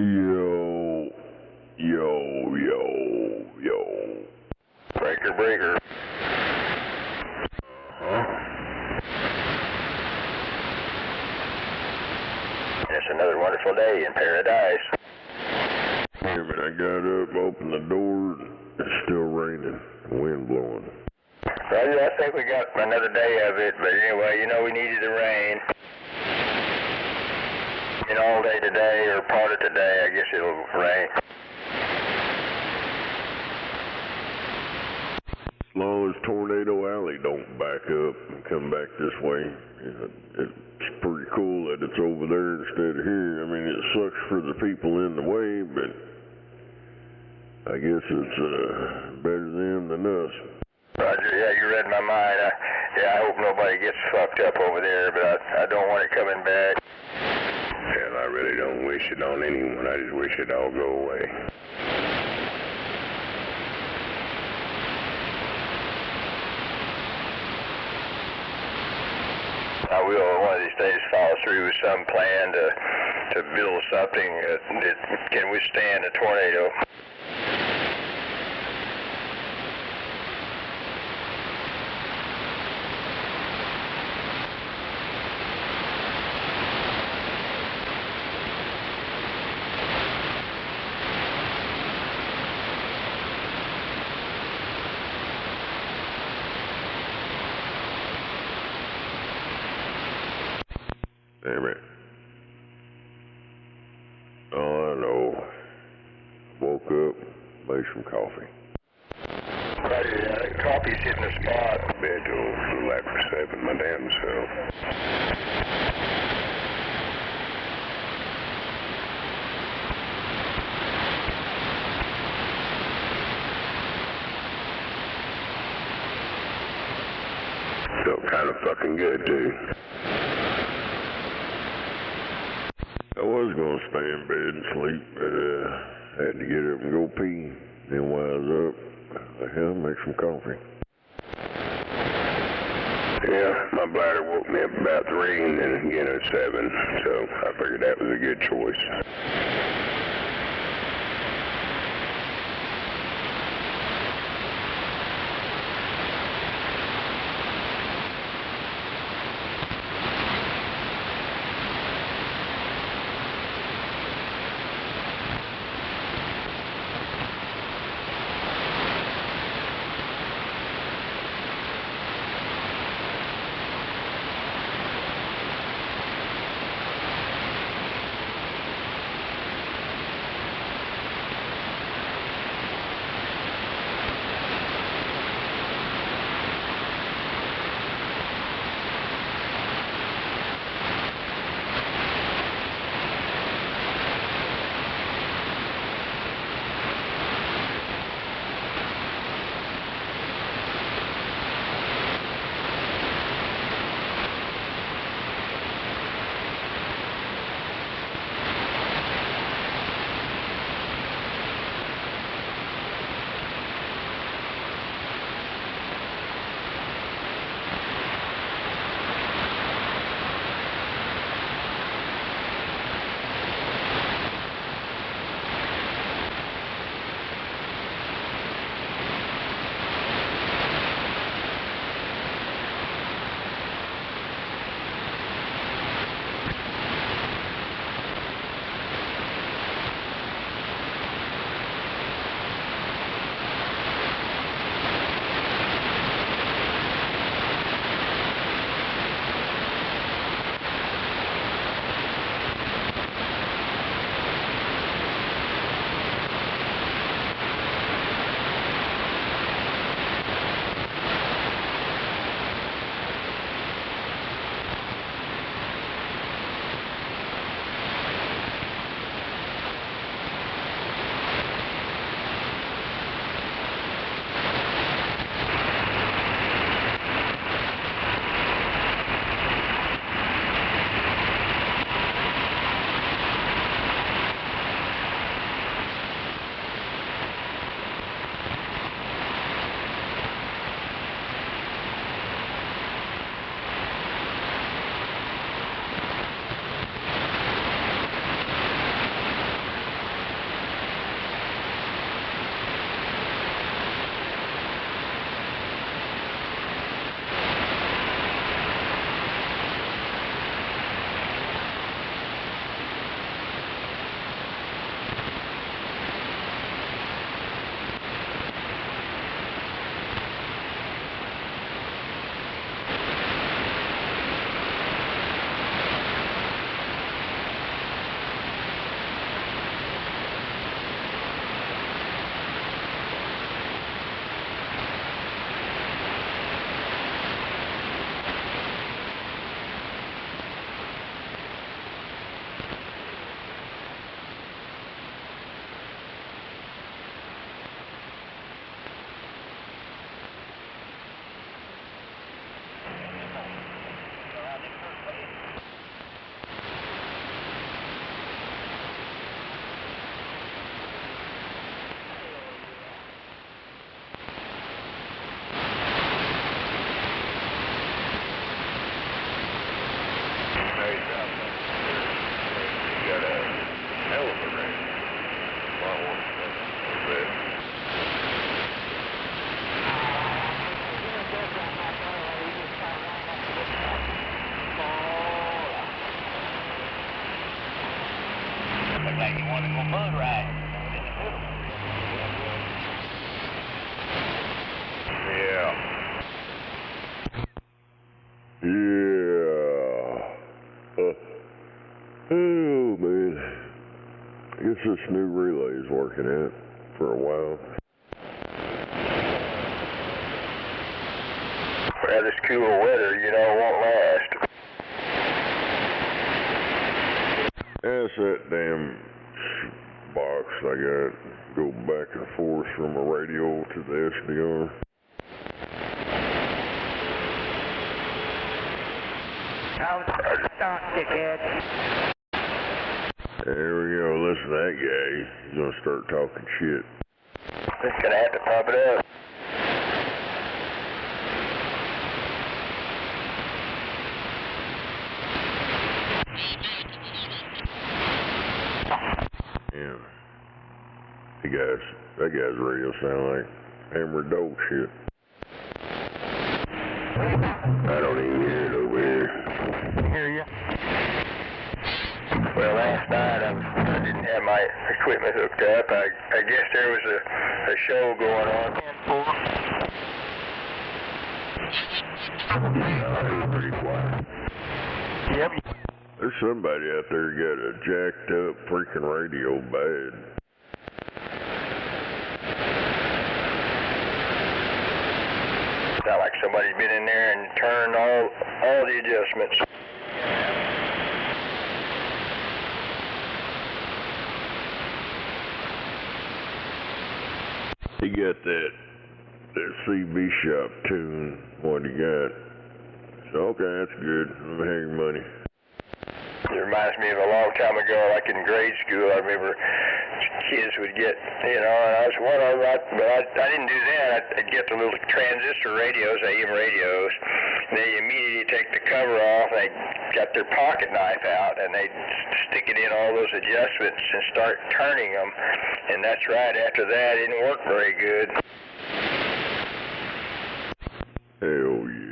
Yo, yo. Breaker, breaker. It's another wonderful day in paradise. Yeah, man, I got up, opened the door, it's still raining, wind blowing. Roger, I think we got another day of it, but anyway, you know we needed the rain. You know, all day today, or part of today, I guess it'll rain. As long as Tornado Alley don't back up and come back this way, it's pretty cool that it's over there instead of here. I mean, it sucks for the people in the way, but I guess it's better them than us. Roger, yeah, you read my mind. I hope nobody gets fucked up over there, but I don't want it coming back. Hell, I really don't wish it on anyone. I just wish it all go away. I will one of these days follow through with some plan to build something that can withstand a tornado. Damn it. Oh, I know. Woke up, made some coffee. Roger, yeah, coffee's hitting the spot. Bed till a little after 7, my damn self. Felt kind of fucking good, too. I was gonna stay in bed and sleep, but had to get up and go pee. Then while I was up, hell, make some coffee. Yeah, my bladder woke me up about 3 and then again at 7, so I figured that was a good choice. like you want to go mud riding. Oh man, I guess this new relay's working out for a while. Well, this cool weather, you know, won't last. That's that damn box I got. Go back and forth from a radio to the SDR. Stop, dickhead. There we go. Listen to that guy. He's gonna start talking shit. Just gonna have to pump it up. Yeah. That guy's radio sound like hammered dog shit. I don't even hear it over here. Hear ya? Well, last night I didn't have my equipment hooked up. I guess there was a show going on. Pretty quiet. Yep. There's somebody out there got a jacked up freaking radio bad. Sound like somebody's been in there and turned all the adjustments. He got that CV shop tune, what he got. So, okay, that's good. Let me have your money. It reminds me of a long time ago, like in grade school. I remember kids would get, you know, and I was one of them, but I didn't do that. I'd get the little transistor radios, AM radios, and they immediately take the cover off, and they got their pocket knife out, and they'd stick it in all those adjustments and start turning them. And that's right, after that, it didn't work very good. Hell yeah.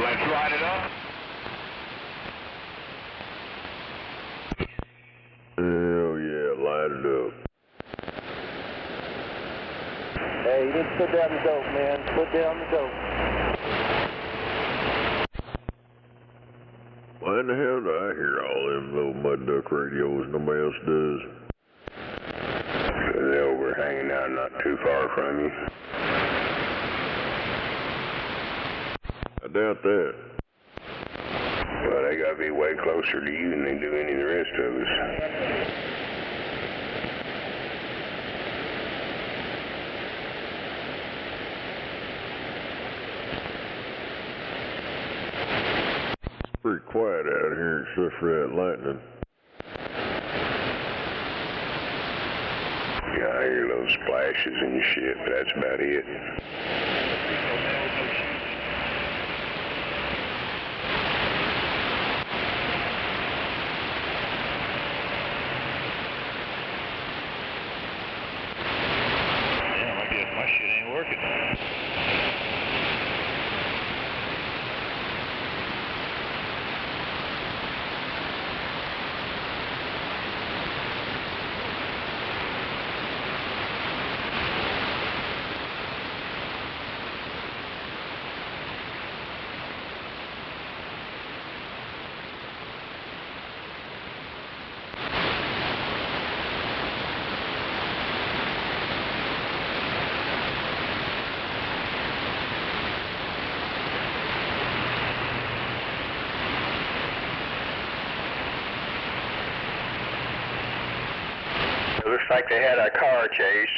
Let's ride it up. Hell yeah, light it up. Hey, you need to put down the dope, man. Put down the dope. Why in the hell do I hear all them little mud duck radios nobody else does? They're over hanging out not too far from you. I doubt that. Well, they gotta be way closer to you than they do any of the rest of us. It's pretty quiet out here except for that lightning. Yeah, I hear little splashes and shit, but that's about it. My shit ain't working. It looks like they had a car chase.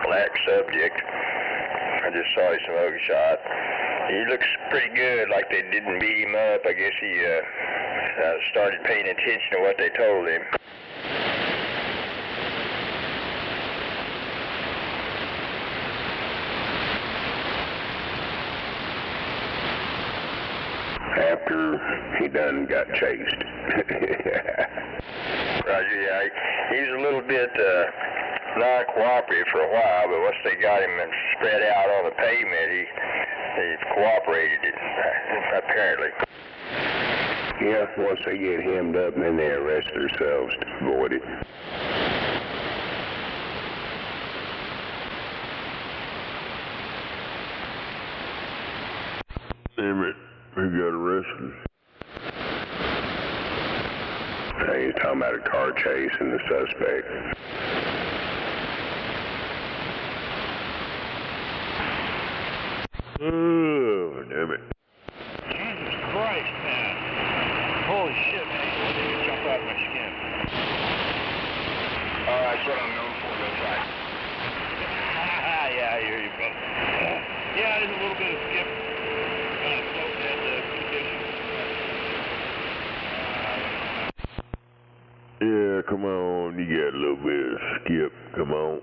black subject. I just saw his mugshot. He looks pretty good, like they didn't beat him up. I guess he started paying attention to what they told him. After he done got chased. Roger, yeah. He was a little bit non-cooperative for a while, but once they got him and spread out on the pavement, he cooperated, apparently. Yeah, once they get hemmed up, then they arrest themselves to avoid it. Damn it, who got arrested? He's talking about a car chase and the suspect. Oh, damn it. Jesus Christ, man. Holy shit, man. You want me to jump out of my skin. That's what I'm known for, that's right. Yeah, I hear you, brother. Yeah, there's a little bit of skip. Kind of floating at the conditions. Yeah, come on, you got a little bit of skip, come on.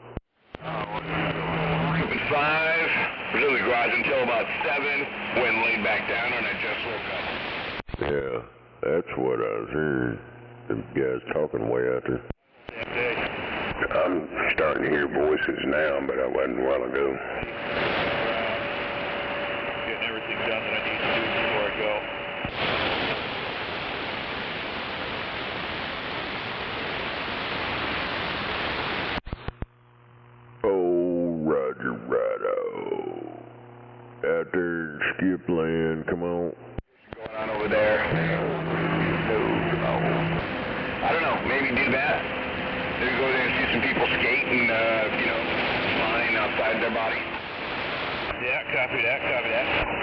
5, was in the garage until about 7, when laid back down and I just woke up. Yeah, that's what I was hearing. Them guys talking way out there. I'm starting to hear voices now, but I wasn't a while ago. Getting everything done that I need to do before I go. Oh, Roger, righto. Out there in skip land, come on. Going on over there? No. I don't know, maybe do that. Maybe go there and see some people skate and, flying outside their bodies. Yeah, copy that.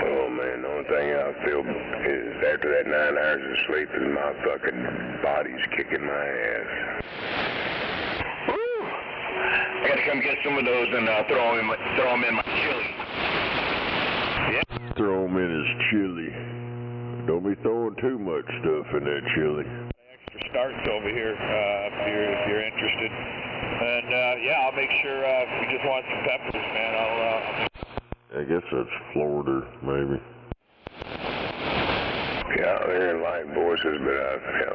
Oh man, the only thing I feel is after that 9 hours of sleep is my fucking body's kicking my ass. Woo! I gotta come get some of those and throw them in my chili. Yeah. Throw them in his chili. Don't be throwing too much stuff in that chili. Extra starts over here if you're interested. And yeah, I'll make sure if you just want some peppers, man, I'll I guess that's Florida, maybe. Yeah, they're light voices, but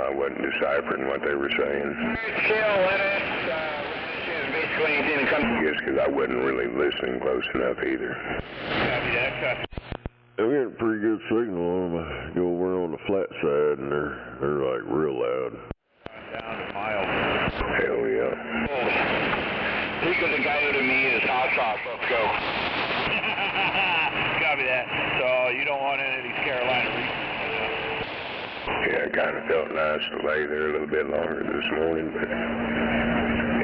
I wasn't deciphering what they were saying. Chill, Lennon. Basically anything that comes. I guess because I wasn't really listening close enough either. copy that. I'm getting a pretty good signal on them. I go over on the flat side and they're like real loud. Down to miles. Hell yeah. Pico de Gallo to me is hot sauce. Let's go. Copy that. So you don't want any of these Carolina Reapers? Yeah, it kind of felt nice to lay there a little bit longer this morning, but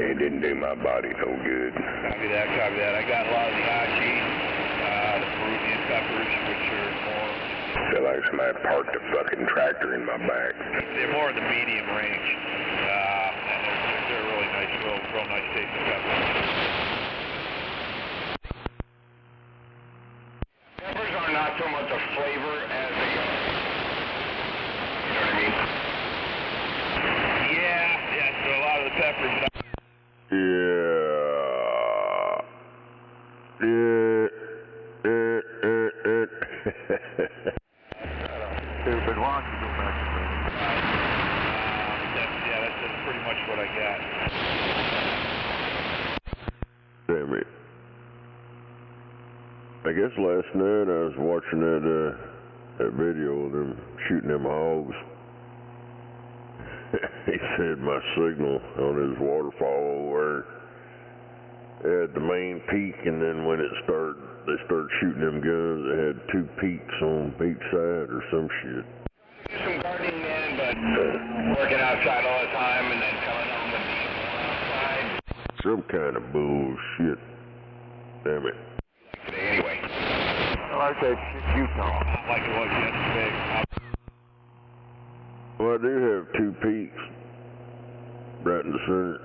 it didn't do my body no good. Copy that. I got a lot of the Ashi, the Peruvian peppers, which are more... I feel like somebody parked a fucking tractor in my back. They're more in the medium range, and they're really nice, real nice tasting peppers. Peppers are not so much a flavor as they are. You know what I mean? Yeah, so a lot of the peppers... Stupid, why don't you go back to bed? That's pretty much what I got. Damn it. I guess last night I was watching that video of them shooting them hogs. He said my signal on his waterfall where had the main peak, and then when they started shooting them guns, they had 2 peaks on each side or some shit. Do some gardening then, but working outside all the time and then coming home with the outside. Some kind of bullshit. Damn it. Today anyway. I like that shit you talk. Not like it was yesterday. Well, I do have 2 peaks right in the center.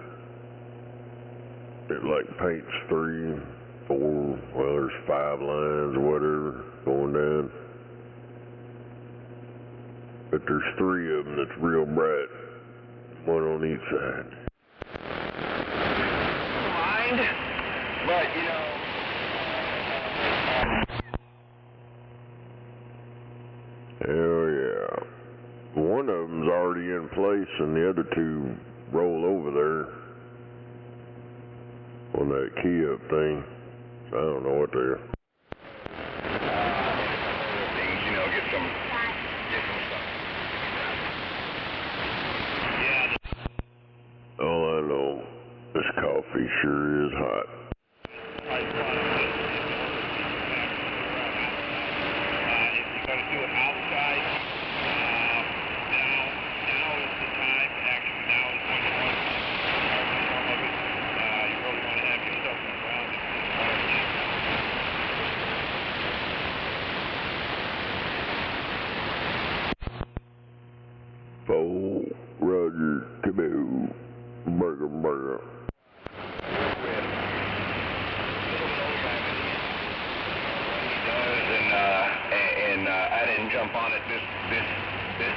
It like paints 3. there's 5 lines or whatever going down. But there's 3 of them that's real bright, one on each side. Mind, but you know. Hell yeah. One of them's already in place and the other 2 roll over there on that key up thing. I don't know what they're. Things, you know, get some stuff. Yeah. All I know, this coffee sure is hot. Roger, Canoe, burger. And I didn't jump on it this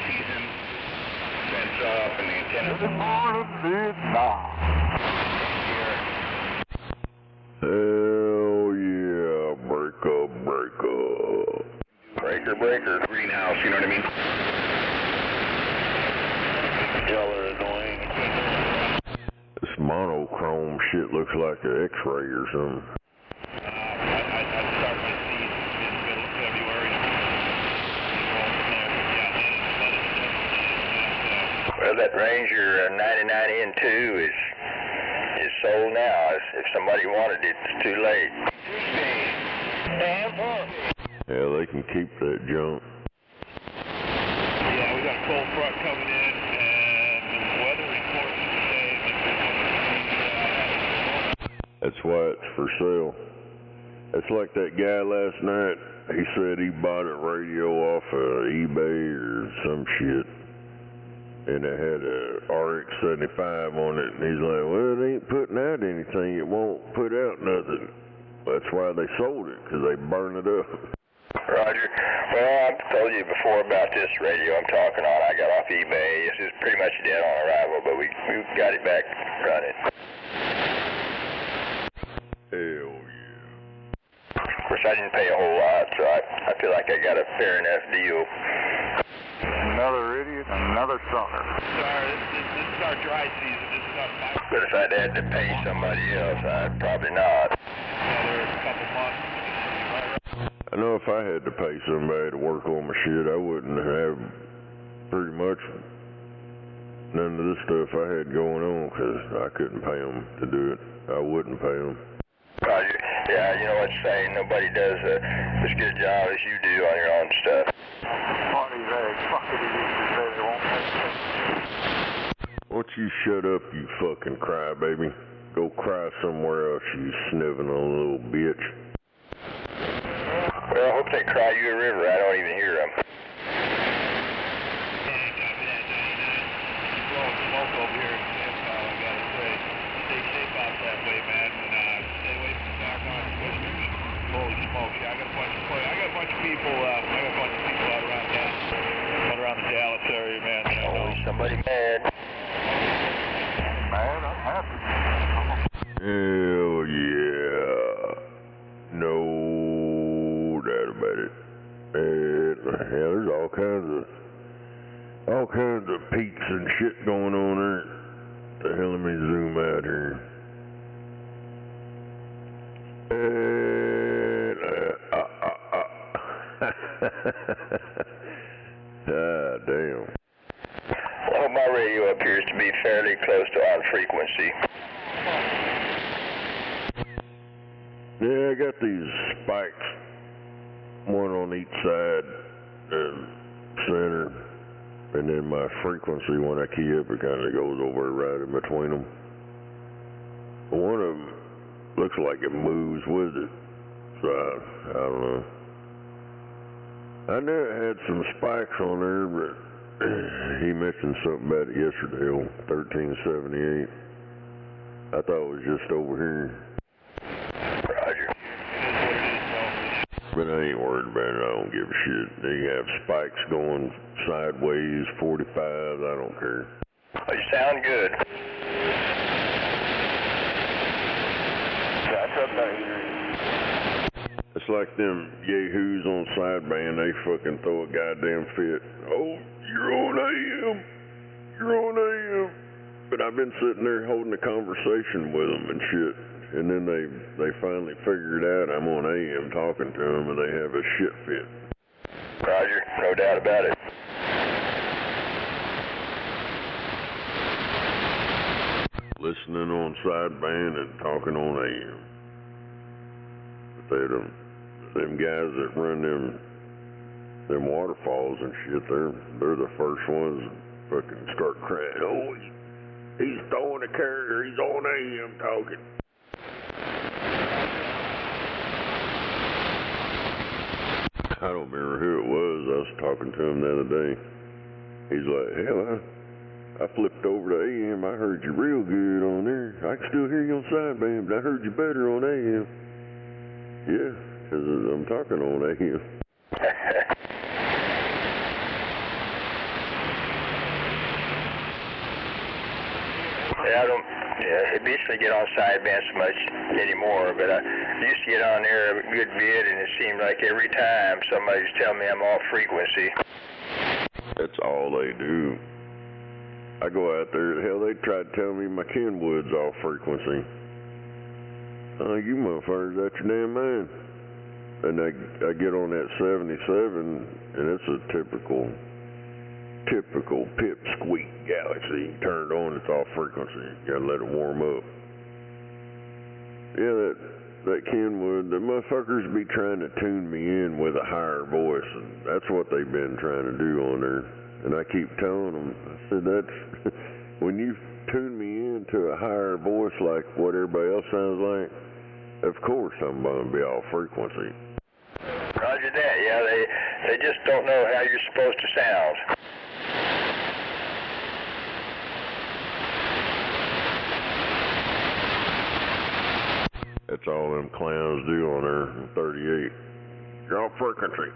season. Fence up and the antenna. Good morning, Vietnam. Hell yeah, breaker. Breaker, greenhouse, you know what I mean? Killer annoying. This monochrome shit looks like an X-ray or something. I'd start my seed in middle of February. Well, that Ranger 99N2 is sold now. If somebody wanted it, it's too late. Yeah, they can keep that junk. Yeah, we got a cold front coming in, and the weather report is the same. That's why it's for sale. It's like that guy last night. He said he bought a radio off of eBay or some shit. And it had a RX-75 on it. And he's like, well, it ain't putting out anything. It won't put out nothing. That's why they sold it, because they burn it up. Roger. Well, I've told you before about this radio I'm talking on. I got off eBay. This is pretty much dead on arrival, but we got it back running. Hell yeah. Of course, I didn't pay a whole lot, so I feel like I got a fair enough deal. Another idiot, another sucker. Sorry, this is our dry season. This is our final. But if I'd had to pay somebody else, I'd probably not. Another couple months. I know if I had to pay somebody to work on my shit, I wouldn't have pretty much none of this stuff I had going on, because I couldn't pay them to do it. I wouldn't pay them. Roger. Yeah, you know what you're saying. Nobody does as good a job as you do on your own stuff. Party very fucking idiots say they won't make it. Won't you shut up, you fucking crybaby? Go cry somewhere else, you sniveling little bitch. Well, I hope they cry you a river. I don't even hear them. Smoke over here in Samtown, I gotta say. Stay safe out that way, man, and stay away from the doggone twisters. Holy smokes, yeah, I got a bunch of people out around the Dallas area, man. Oh, somebody mad. Man, I'm happy. Hell yeah. No doubt about it. And yeah, there's all kinds of peaks and shit going on there. The hell, let me zoom out here. Ah, damn. Well, my radio appears to be fairly close to on frequency. Yeah, I got these spikes, one on each side and center, and then my frequency, when I key up, it kind of goes over right in between them. One of them looks like it moves with it, so I don't know. I knew it had some spikes on there, but he mentioned something about it yesterday on 1378. I thought it was just over here. Roger. But I ain't worried about it. I don't give a shit. They have spikes going sideways, 45s, I don't care. Well, you sound good. Back up now, here. It's like them yahoos on sideband, they fucking throw a goddamn fit. Oh, you're on AM. You're on AM. But I've been sitting there holding a conversation with them and shit. And then they finally figured out I'm on AM talking to them and they have a shit fit. Roger, no doubt about it. Listening on sideband and talking on AM. But them guys that run them waterfalls and shit, they're the first ones that fucking start crying. Oh, he's throwing a carrier, he's on AM talking. I don't remember who it was. I was talking to him the other day. He's like, hell, I flipped over to AM. I heard you real good on there. I can still hear you on sideband, but I heard you better on AM. Yeah, because I'm talking on AM. I basically get on sideband so much anymore, but I used to get on there a good bit, and it seemed like every time somebody's telling me I'm off frequency. That's all they do. I go out there, hell, they tried to tell me my Kenwood's off frequency. Oh, you motherfuckers out your damn mind. And I get on that 77, and it's a typical pipsqueak Galaxy. Turn it on, it's off frequency. You gotta let it warm up. Yeah, that Kenwood, the motherfuckers be trying to tune me in with a higher voice, and that's what they've been trying to do on there. And I keep telling them, I said, that's when you tune me into a higher voice like what everybody else sounds like, of course I'm gonna be off frequency. Roger that, yeah, they just don't know how you're supposed to sound. That's all them clowns do on there in 38. You're off frequency.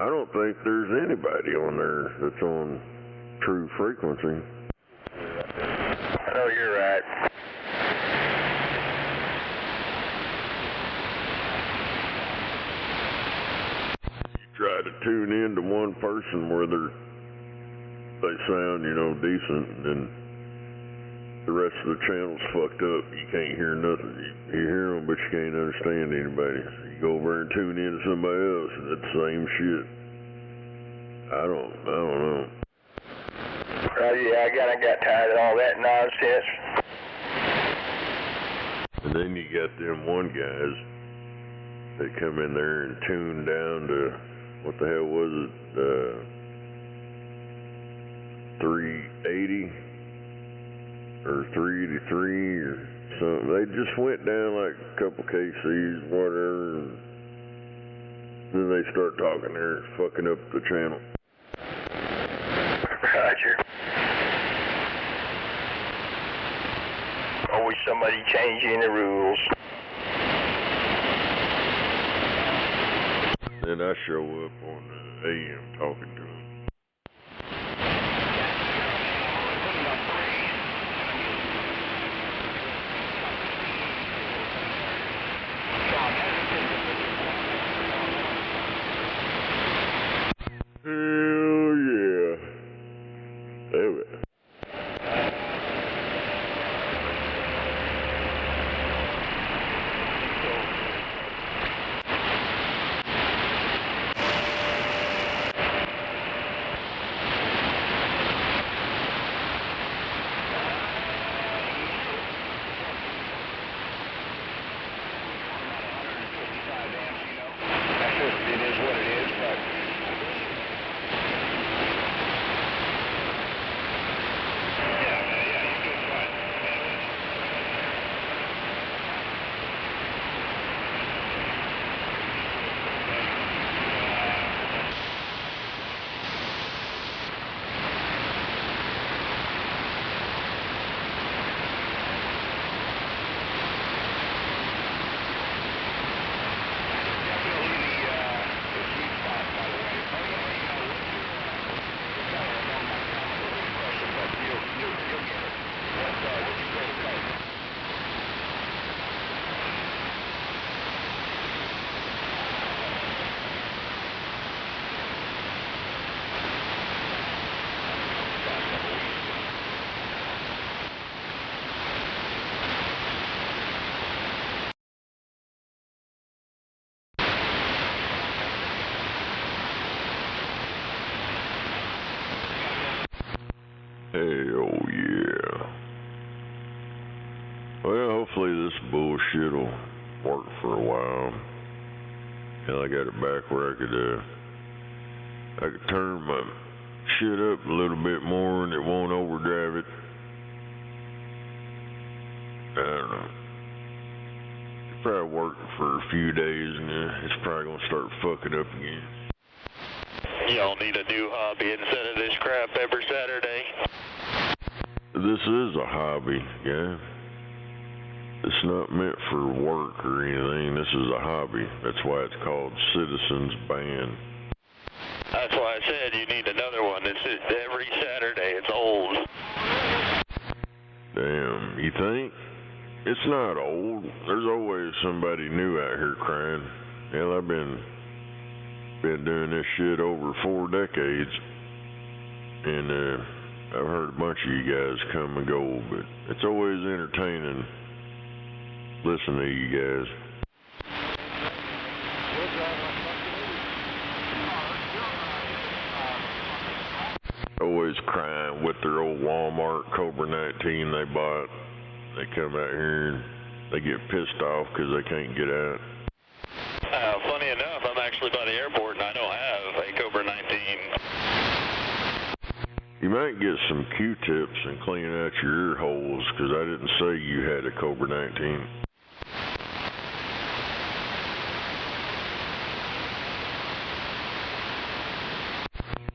I don't think there's anybody on there that's on true frequency. I know you're right. You try to tune in to one person where they sound, decent, and then the rest of the channel's fucked up. You can't hear nothing. You hear them, but you can't understand anybody. You go over and tune in to somebody else, and it's the same shit. I don't know. Yeah, I got tired of all that nonsense. And then you got them one guys that come in there and tune down to, what the hell was it, 380 or 383 or something. They just went down like a couple KCs, whatever, and then they start talking there, fucking up the channel. Roger. Always somebody changing the rules. Then I show up on the AM talking to them. Hell yeah. Damn it. Hell yeah. Well, hopefully this bullshit will work for a while. Till I got it back where I could turn my shit up a little bit more and it won't overdrive it. I don't know. It's probably working for a few days and then it's probably gonna start fucking up again. Y'all need a new hobby instead of this crap every Saturday. This is a hobby, yeah. It's not meant for work or anything. This is a hobby. That's why it's called Citizens Band. That's why I said you need another one. This is every Saturday. It's old. Damn, you think? It's not old. There's always somebody new out here crying. Hell, I've been doing this shit over 4 decades. And I've heard a bunch of you guys come and go, but it's always entertaining listening to you guys. Always crying with their old Walmart Cobra 19 they bought. They come out here and they get pissed off because they can't get out. Funny enough, I'm actually by the airport and I don't have a Cobra 19. You might get some Q-tips and clean out your ear holes because I didn't say you had a Cobra 19.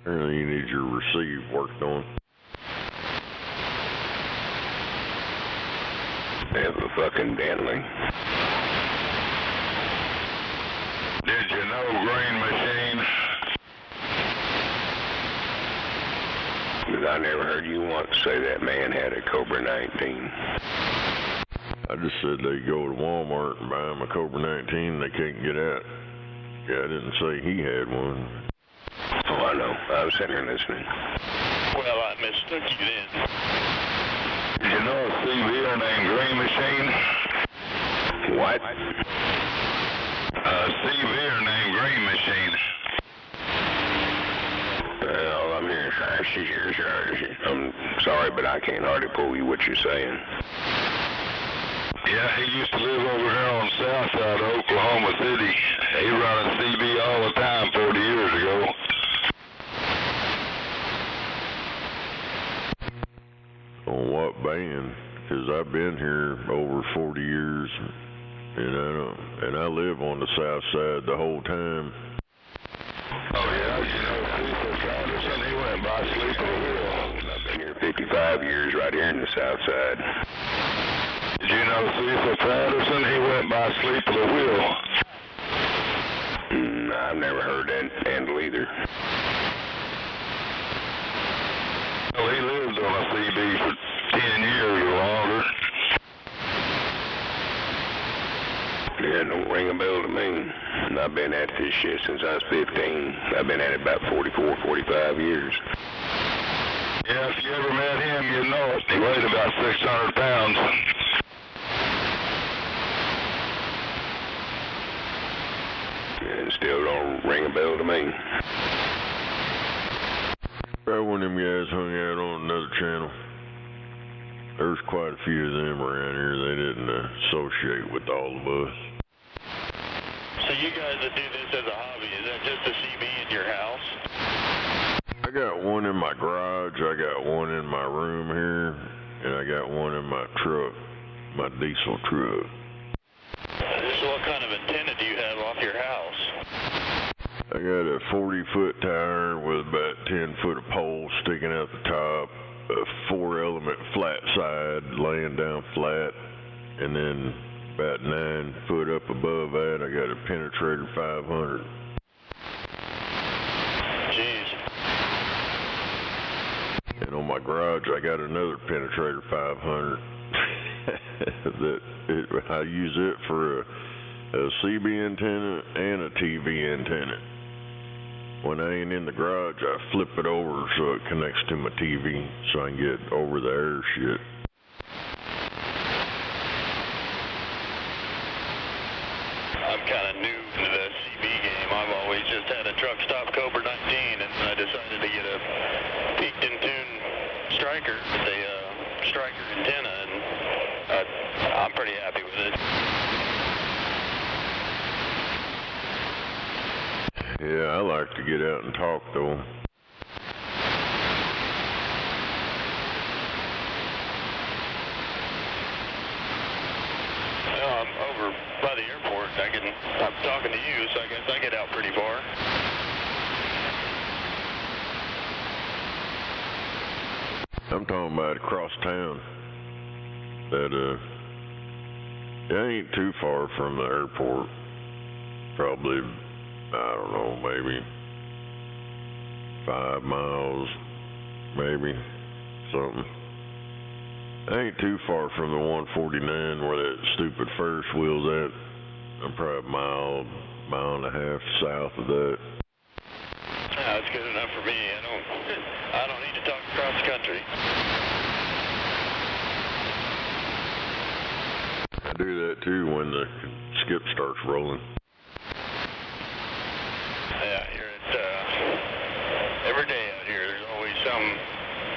Apparently you need your receive worked on. Evidently. Did you know Green Machine? Because I never heard you once say that man had a Cobra 19. I just said they go to Walmart and buy him a Cobra 19 and they can't get out. Yeah, I didn't say he had one. Oh, I know. I was sitting here listening. Well, I mistook you then. Did you know a CVR named Green Machine? What? A CVR named Green Machine. Well, I'm hearing I'm sorry, but I can't hardly pull you what you're saying. Yeah, he used to live over here on the south side of Oklahoma City. He run a CB all the time 40 years ago. On what band? Because I've been here over 40 years, and I live on the south side the whole time. Oh yeah, you know, Cecil Patterson, he went by sleep at the wheel. I've been here 55 years right here in the south side. Did you know Cecil Patterson, he went by sleep at the wheel? I've never heard that handle either. Well, he lived on a CB for 10 years or longer. Yeah, don't ring a bell to me. And I've been at this shit since I was 15. I've been at it about 44, 45 years. Yeah, if you ever met him, you'd know it. He weighed about 600 pounds. And still don't ring a bell to me. Probably one of them guys hung out on another channel. There's quite a few of them around here. They didn't associate with all of us. So you guys that do this as a hobby, is that just a CB in your house? I got one in my garage, I got one in my room here, and I got one in my truck, my diesel truck. So what kind of antenna do you have off your house? I got a 40-foot tower with about 10 foot of pole sticking out the top, a 4-element flat side laying down flat, and then about 9 foot up above that I got a penetrator 500. Jeez. And on my garage I got another penetrator 500. I use it for a CB antenna and a TV antenna. When I ain't in the garage, I flip it over so it connects to my TV so I can get over the air shit. I'm kind of new to the CB game. I've always just had a truck stop Cobra 19, and I decided to get a peaked and tuned strike striker, the striker antenna, and I'm pretty happy with it. Yeah, I like to get out and talk though. Well, I'm over by the airport. I'm talking to you, so I guess I get out pretty far. I'm talking about across town. That it ain't too far from the airport. Probably, I don't know, maybe 5 miles, maybe something. Ain't too far from the 149 where that stupid Ferris wheel's at. I'm probably a mile and a half south of that. That's good enough for me. I don't need to talk across the country. I do that too when the skip starts rolling. Yeah, here every day out here, there's always some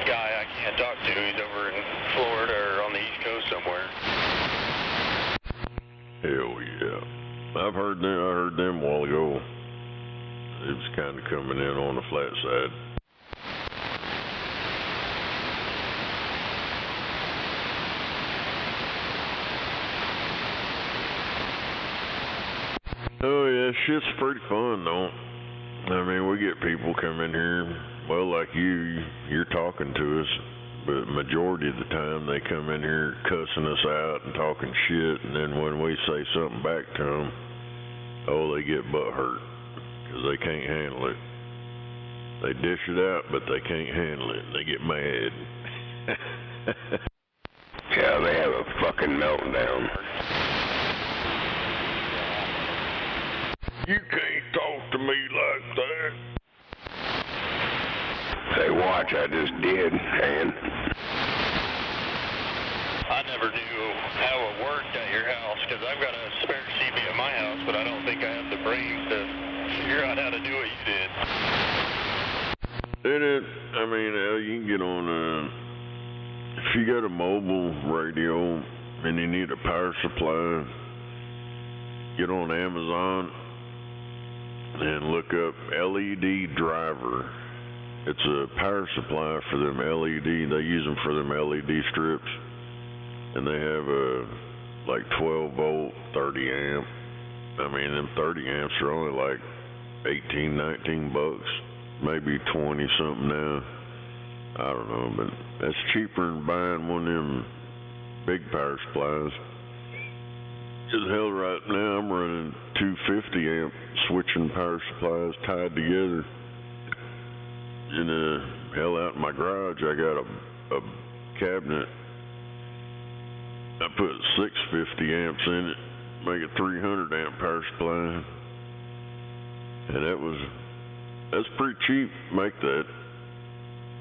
guy I can't talk to. He's over in Florida or on the East Coast somewhere. Hell yeah. I heard them a while ago. It was kind of coming in on the flat side. Oh yeah, shit's pretty fun though. I mean, we get people come in here, well, like you're talking to us, but majority of the time they come in here cussing us out and talking shit, and then when we say something back to them, oh, they get butt hurt, because they can't handle it. They dish it out, but they can't handle it. They get mad. Yeah, they have a fucking meltdown. You can't talk to me like that. Say, watch, I just did, and I never knew how it worked at your house, because I've got a spare CB at my house, but I don't think I have the brains to figure out how to do what you did. I mean, you can get on, if you got a mobile radio and you need a power supply, get on Amazon and look up LED driver. It's a power supply for them LED. They use them for them LED strips, and they have a like 12 volt, 30 amp. I mean, them 30 amps are only like 18, 19 bucks, maybe 20 something now. I don't know, but that's cheaper than buying one of them big power supplies. Just hell, right now I'm running 250 amp switching power supplies tied together. And hell, out in my garage I got a cabinet. I put 650 amps in it, make a 300 amp power supply. And that's pretty cheap to make that.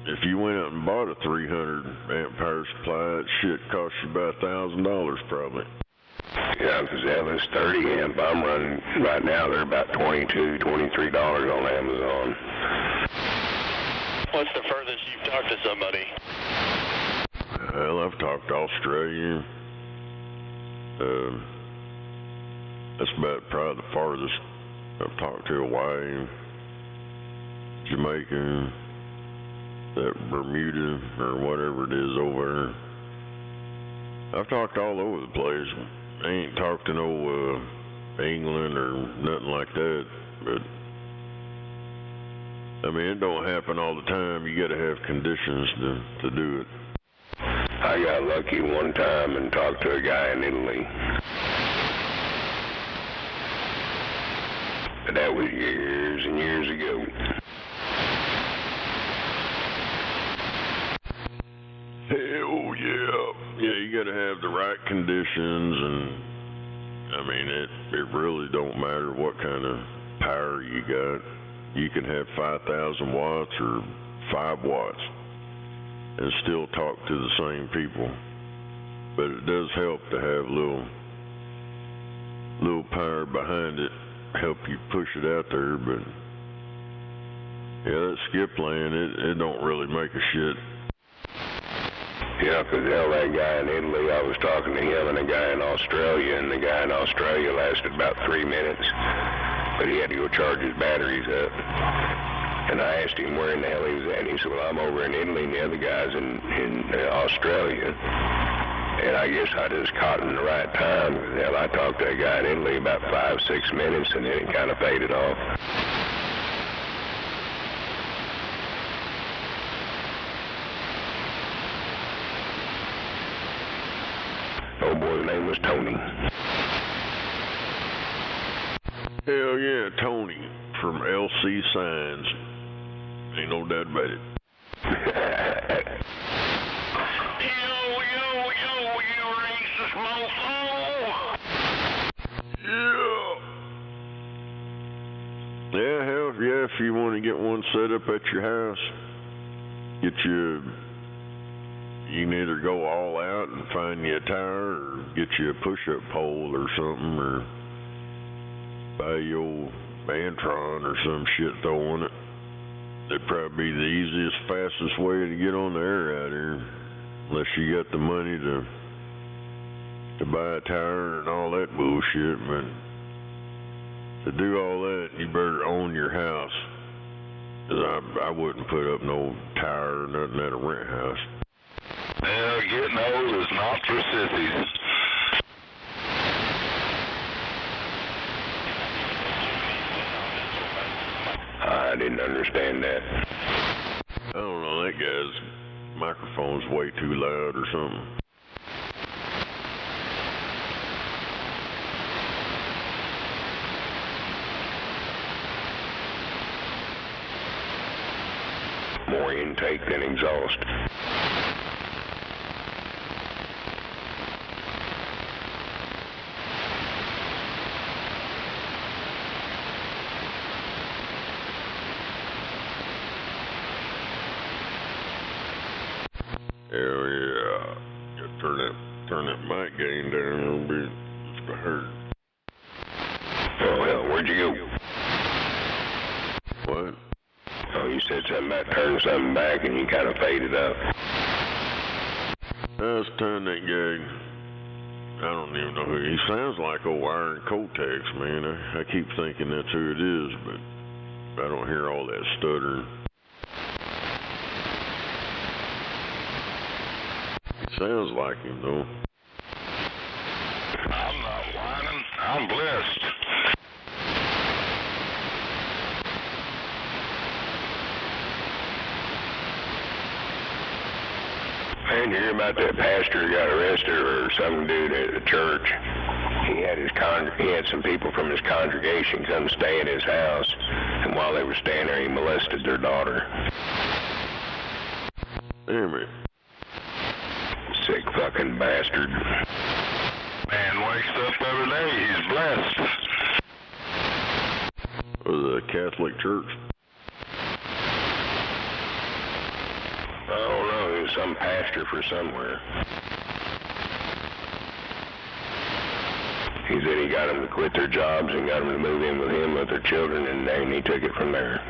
If you went out and bought a 300 amp power supply, that shit cost you about $1,000 probably. yeah, because this 30 amp I'm running right now, they're about $22, $23 on Amazon. What's the furthest you've talked to somebody? Well, I've talked to Australia. That's about probably the farthest I've talked to. Hawaii, Jamaica, that Bermuda or whatever it is over there. I've talked all over the place. I ain't talked to no England or nothing like that, but I mean, it don't happen all the time. You gotta have conditions to do it. I got lucky one time and talked to a guy in Italy. But that was years and years ago. Hell yeah. Yeah, you gotta have the right conditions, and I mean, it really don't matter what kind of power you got. You can have 5,000 watts or 5 watts and still talk to the same people. But it does help to have little power behind it, help you push it out there. But yeah, that skip land, it don't really make a shit. Yeah, 'cause hell, that guy in Italy, I was talking to him and a guy in Australia, and the guy in Australia lasted about 3 minutes, but he had to go charge his batteries up. And I asked him where in the hell he was at, and he said, well, I'm over in Italy, and the other guy's in Australia. And I guess I just caught him the right time. Hell, I talked to that guy in Italy about 5-6 minutes, and then it kind of faded off. Old boy's name was Tony. Hell yeah, Tony from LC Signs. Ain't no doubt about it. You racist mofo! Yeah, hell yeah, if you want to get one set up at your house, you can either go all out and find you a tire, or get you a push-up pole or something, or buy your Mantron or some shit, throw on it. That'd probably be the easiest, fastest way to get on the air out here, unless you got the money to buy a tire and all that bullshit. But to do all that, you better own your house. 'Cause I wouldn't put up no tire or nothing at a rent house. Well, getting old is not for sissies. I didn't understand that. I don't know, that guy's microphone's way too loud or something. More intake than exhaust. Hell yeah. Gotta turn that mic gain down a little bit. It's gonna hurt. Oh, well, where'd you go? What? Oh, you said something about turning something back and you kind of faded up. I was telling that guy, I don't even know who, he sounds like old Iron Kotex, man. I keep thinking that's who it is, but I don't hear all that stuttering. It sounds like him, though. I'm not whining. I'm blessed. Man, you hear about that pastor who got arrested or some dude at the church? He had some people from his congregation come stay at his house, and while they were staying there, he molested their daughter. Damn it. Sick fucking bastard. Man wakes up every day, he's blessed. Was it a Catholic church? I don't know, he was some pastor for somewhere. He said he got them to quit their jobs and got them to move in with him with their children, and then he took it from there.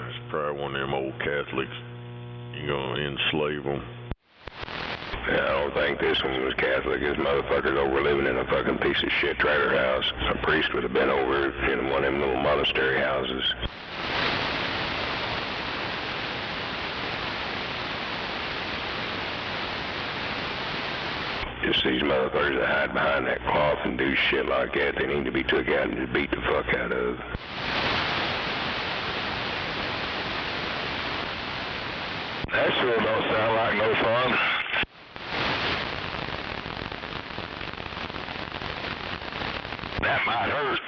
It's probably one of them old Catholics. You gonna enslave them? Yeah, I don't think this one was Catholic. This motherfucker's over living in a fucking piece of shit trailer house. A priest would have been over in one of them little monastery houses. Just these motherfuckers that hide behind that cloth and do shit like that, they need to be took out and just beat the fuck out of. That sure don't sound like no fun. That might hurt.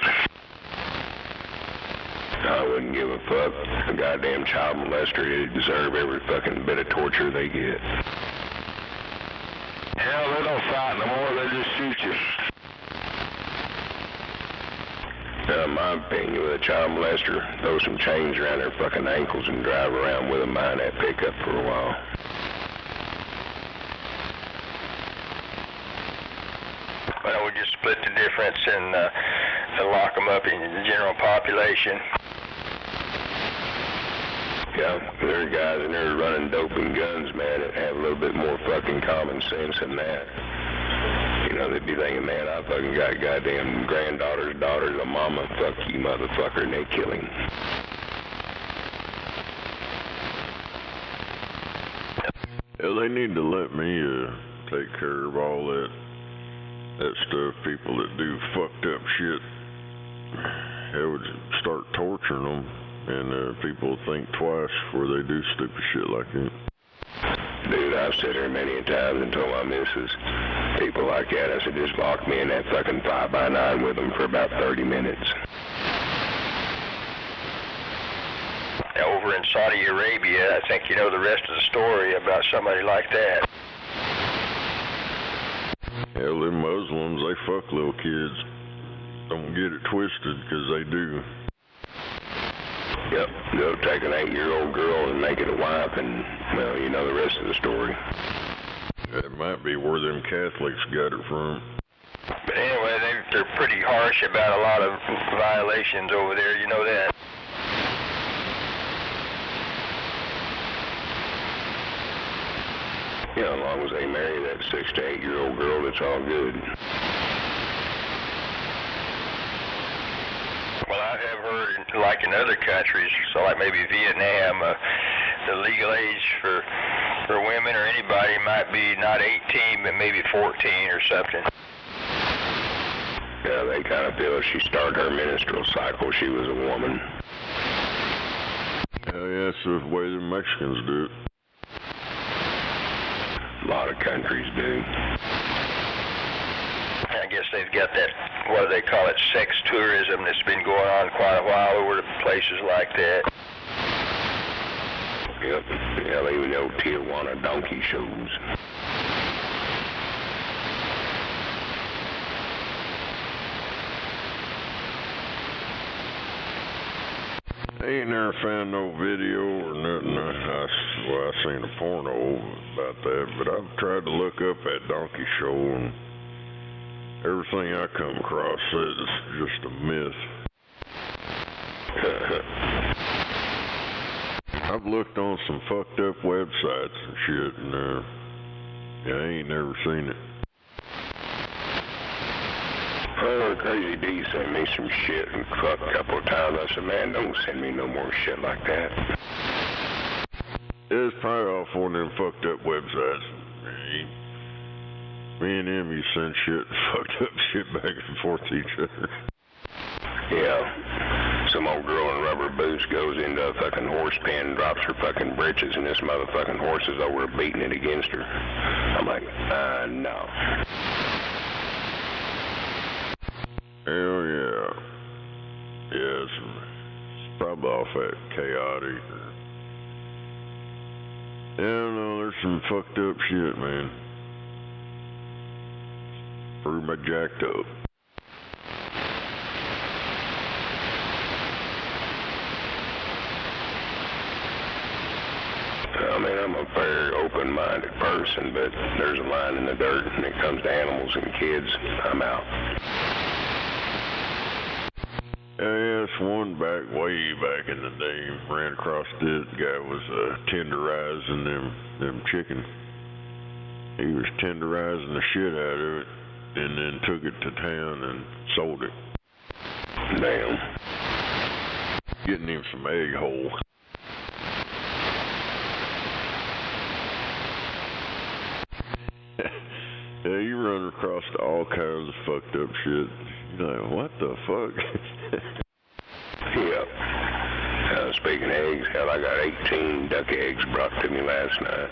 I wouldn't give a fuck. A goddamn child molester, they deserve every fucking bit of torture they get. Hell, they don't fight no more, they just shoot you. In my opinion, with a child molester, throw some chains around their fucking ankles and drive around with them behind that pickup for a while. Well, we just split the difference and lock them up in the general population. Yeah, there are guys in there running dope and guns, man, that have a little bit more fucking common sense than that. You know, they'd be thinking, man, I fucking got goddamn granddaughter's daughter's a mama, fuck you, motherfucker, and they kill him. Yeah, they need to let me take care of all that stuff. People that do fucked up shit, they would start torturing them, and people think twice before they do stupid shit like that. Dude, I've said here many a times and told my missus, people like that, I said, just lock me in that fucking 5x9 with them for about 30 minutes. Over in Saudi Arabia, I think you know the rest of the story about somebody like that. Hell, them Muslims, they fuck little kids. Don't get it twisted, because they do. Yep, they'll take an 8-year-old girl and make it a wife, and, well, you know the rest of the story. That might be where them Catholics got it from. But anyway, they're pretty harsh about a lot of violations over there, you know that. Yeah, as long as they marry that 6 to 8-year-old girl, it's all good. Well, I have heard, like in other countries, so like maybe Vietnam, the legal age for women or anybody might be not 18, but maybe 14 or something. Yeah, they kind of feel if she started her menstrual cycle, she was a woman. Hell yeah, that's the way the Mexicans do it. A lot of countries do. I guess they've got that, what do they call it, sex tourism that's been going on quite a while over to places like that. Yep, yeah, they even know Tijuana donkey shows. I ain't never found no video or nothing. I seen a porno about that, but I've tried to look up that donkey show, and everything I come across says it's just a myth. I've looked on some fucked up websites and shit, and yeah, I ain't never seen it. Well, Crazy D sent me some shit and fucked a couple of times. I said, man, don't send me no more shit like that. It's probably off one of them fucked up websites. Me and him, you send shit, fucked up shit back and forth to each other. Yeah. Some old girl in rubber boots goes into a fucking horse pen and drops her fucking britches, and this motherfucking horse is over beating it against her. I'm like, no. Hell yeah. Yeah, it's probably off that chaotic. Yeah, no, there's some fucked up shit, man. Pretty much jacked up. I mean, I'm a very open-minded person, but there's a line in the dirt when it comes to animals and kids. I'm out. Yeah, it's one way back in the day, ran across it. Guy was tenderizing them chicken. He was tenderizing the shit out of it, and then took it to town and sold it. Damn. Getting him some egg hole. Yeah, you run across all kinds of fucked up shit. You're like, what the fuck? Yep. Speaking of eggs, hell, I got 18 duck eggs brought to me last night.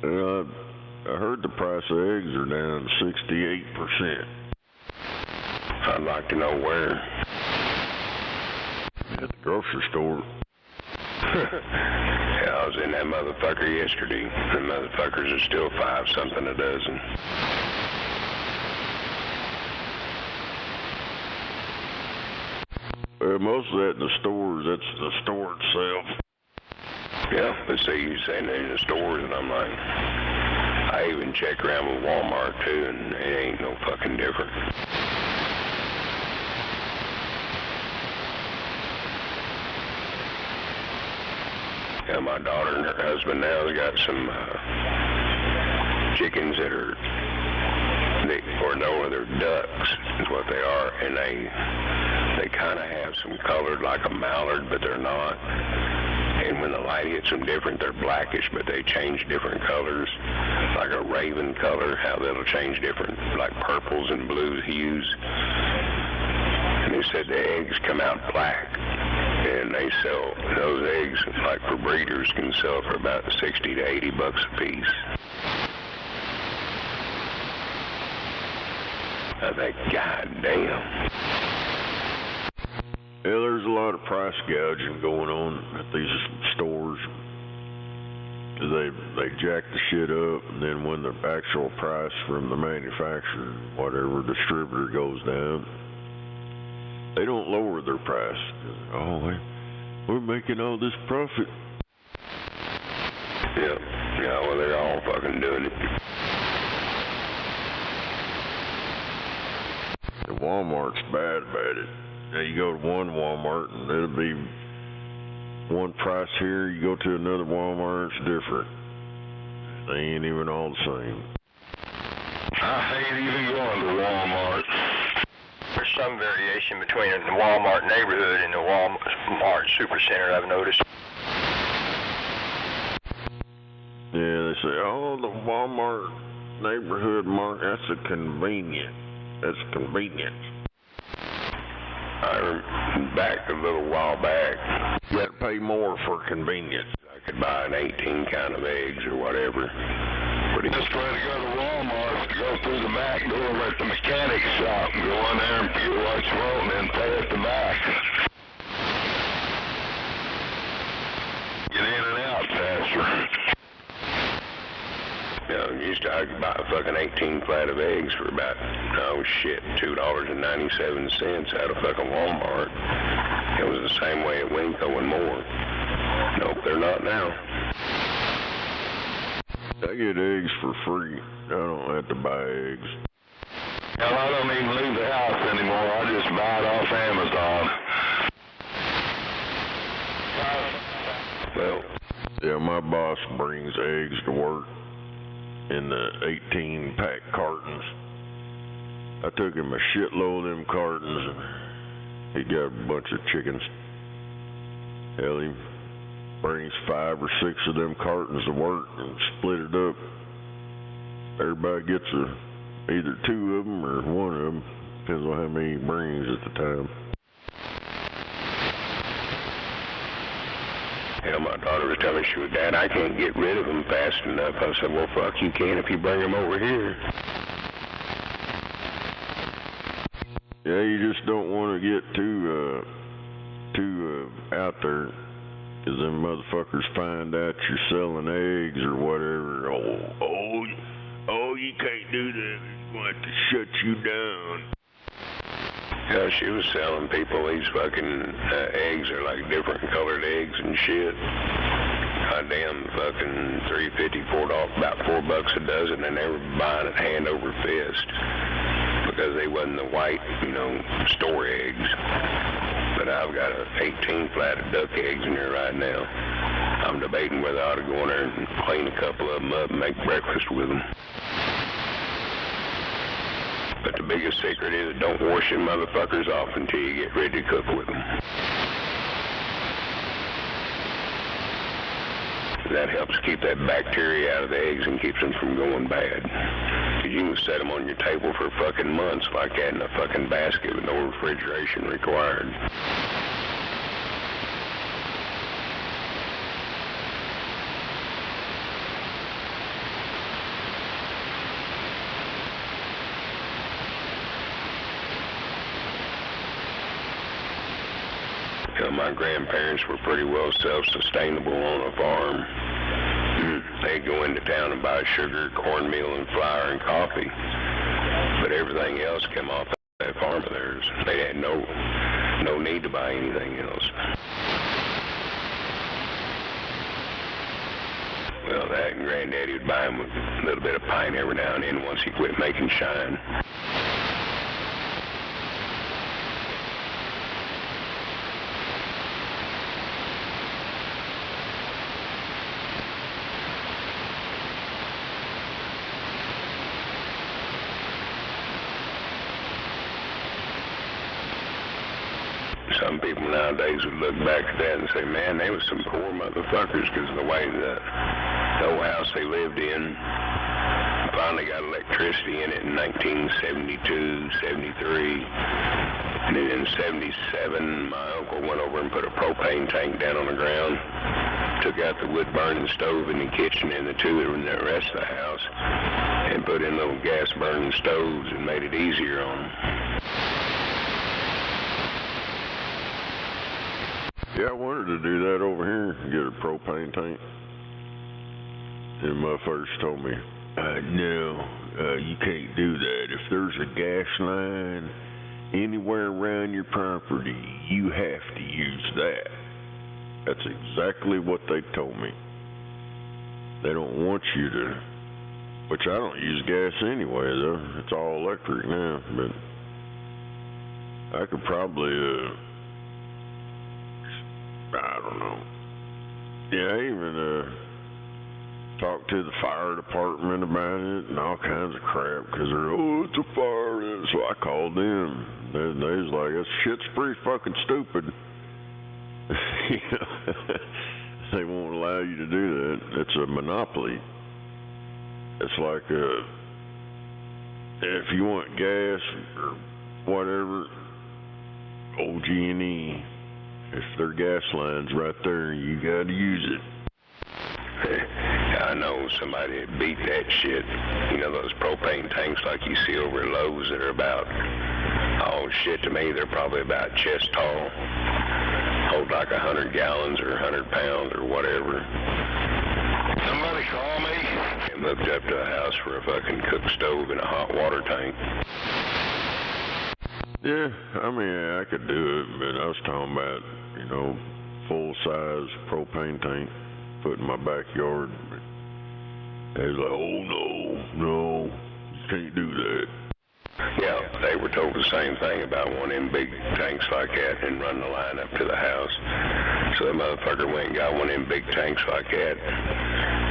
I heard the price of eggs are down 68%. I'd like to know where. At the grocery store. Yeah, I was in that motherfucker yesterday. The motherfuckers are still 5-something a dozen. Most of that in the stores, that's the store itself. Yeah, but see, you saying they're in the stores, and I'm like, I even check around with Walmart too, and it ain't no fucking different. Yeah, my daughter and her husband now has got some chickens that are, they're ducks is what they are, and they kind of have some colored like a mallard, but they're not. And when the light hits them different, they're blackish, but they change different colors, like a raven color, how that'll change different, like purples and blue hues. And they said the eggs come out black, and they sell those eggs, like for breeders, can sell for about 60 to 80 bucks a piece. I think, God damn. Yeah, there's a lot of price gouging going on at these stores. They jack the shit up, and then when the actual price from the manufacturer, whatever distributor goes down, they don't lower their price. Oh, we're making all this profit. Yeah, well, they're all fucking doing it. And Walmart's bad about it. Now you go to one Walmart and it'll be one price here. You go to another Walmart, it's different. They ain't even all the same. I hate even going to Walmart. There's some variation between the Walmart neighborhood and the Walmart supercenter, I've noticed. Yeah, they say, oh, the Walmart neighborhood market, that's a convenient. That's convenient. Back a little while back, You got to pay more for convenience. I could buy an 18 kind of eggs or whatever. But the best way to go to Walmart is to go through the back door at the mechanic shop, go in there and get what you want, and then pay at the back. Get in and out faster. I could buy a fucking 18 flat of eggs for about, $2.97 out of fucking Walmart. It was the same way at Winco and more. Nope, they're not now. I get eggs for free. I don't have to buy eggs. Hell, I don't even leave the house anymore. I just buy it off Amazon. Well, yeah, my boss brings eggs to work in the 18-pack cartons. I took him a shitload of them cartons, and he got a bunch of chickens. Hell, he brings 5 or 6 of them cartons to work and split it up. Everybody gets either 2 of them or 1 of them. Depends on how many he brings at the time. Yeah, my daughter was telling me, she was, Dad, I can't get rid of them fast enough. I said, well, fuck, you can if you bring them over here. Yeah, you just don't want to get too out there, because them motherfuckers find out you're selling eggs or whatever. Oh, you can't do that. It's going to shut you down. Yeah, she was selling people these fucking eggs are like different colored eggs and shit. Goddamn fucking $3.50, $4, about $4 a dozen, and they were buying it hand over fist because they wasn't the white, store eggs. But I've got a 18 flat of duck eggs in there right now. I'm debating whether I ought to go in there and clean a couple of them up and make breakfast with them. But the biggest secret is don't wash them motherfuckers off until you get ready to cook with them. That helps keep that bacteria out of the eggs and keeps them from going bad. 'Cause you can set them on your table for fucking months like that in a fucking basket with no refrigeration required. My grandparents were pretty well self-sustainable on a farm. They'd go into town and buy sugar, cornmeal, and flour and coffee. But everything else came off that farm of theirs. They had no need to buy anything else. Well, that and Granddaddy would buy him a little bit of pine every now and then once he quit making shine. some people nowadays would look back at that and say, man, they was some poor motherfuckers because of the way the old house they lived in finally got electricity in it in 1972, 73. And then in 77, my uncle went over and put a propane tank down on the ground, took out the wood-burning stove in the kitchen and the two in the rest of the house, and put in little gas-burning stoves and made it easier on them. Yeah, I wanted to do that over here, get a propane tank. And my first told me, no, you can't do that. If there's a gas line anywhere around your property, you have to use that. That's exactly what they told me. They don't want you to, which I don't use gas anyway, though. It's all electric now, but I could probably, I don't know. Yeah, I even, talked to the fire department about it and all kinds of crap because they're, oh, it's a fire. So I called them. They was like, that shit's pretty fucking stupid. They won't allow you to do that. It's a monopoly. It's like if you want gas or whatever, OG&E, if their gas line's right there, you got to use it. I know somebody that beat that shit. You know those propane tanks like you see over at Lowe's that are about, oh shit, to me they're probably about chest tall. Hold like 100 gallons or 100 pounds or whatever. Somebody call me. And hooked up to a house for a fucking cook stove and a hot water tank. Yeah, I mean, I could do it, but I was talking about, you know, full-size propane tank. Put in my backyard. They was like, oh no, you can't do that. Yeah, they were told the same thing about one of them big tanks like that and run the line up to the house. So the motherfucker went and got one of them big tanks like that.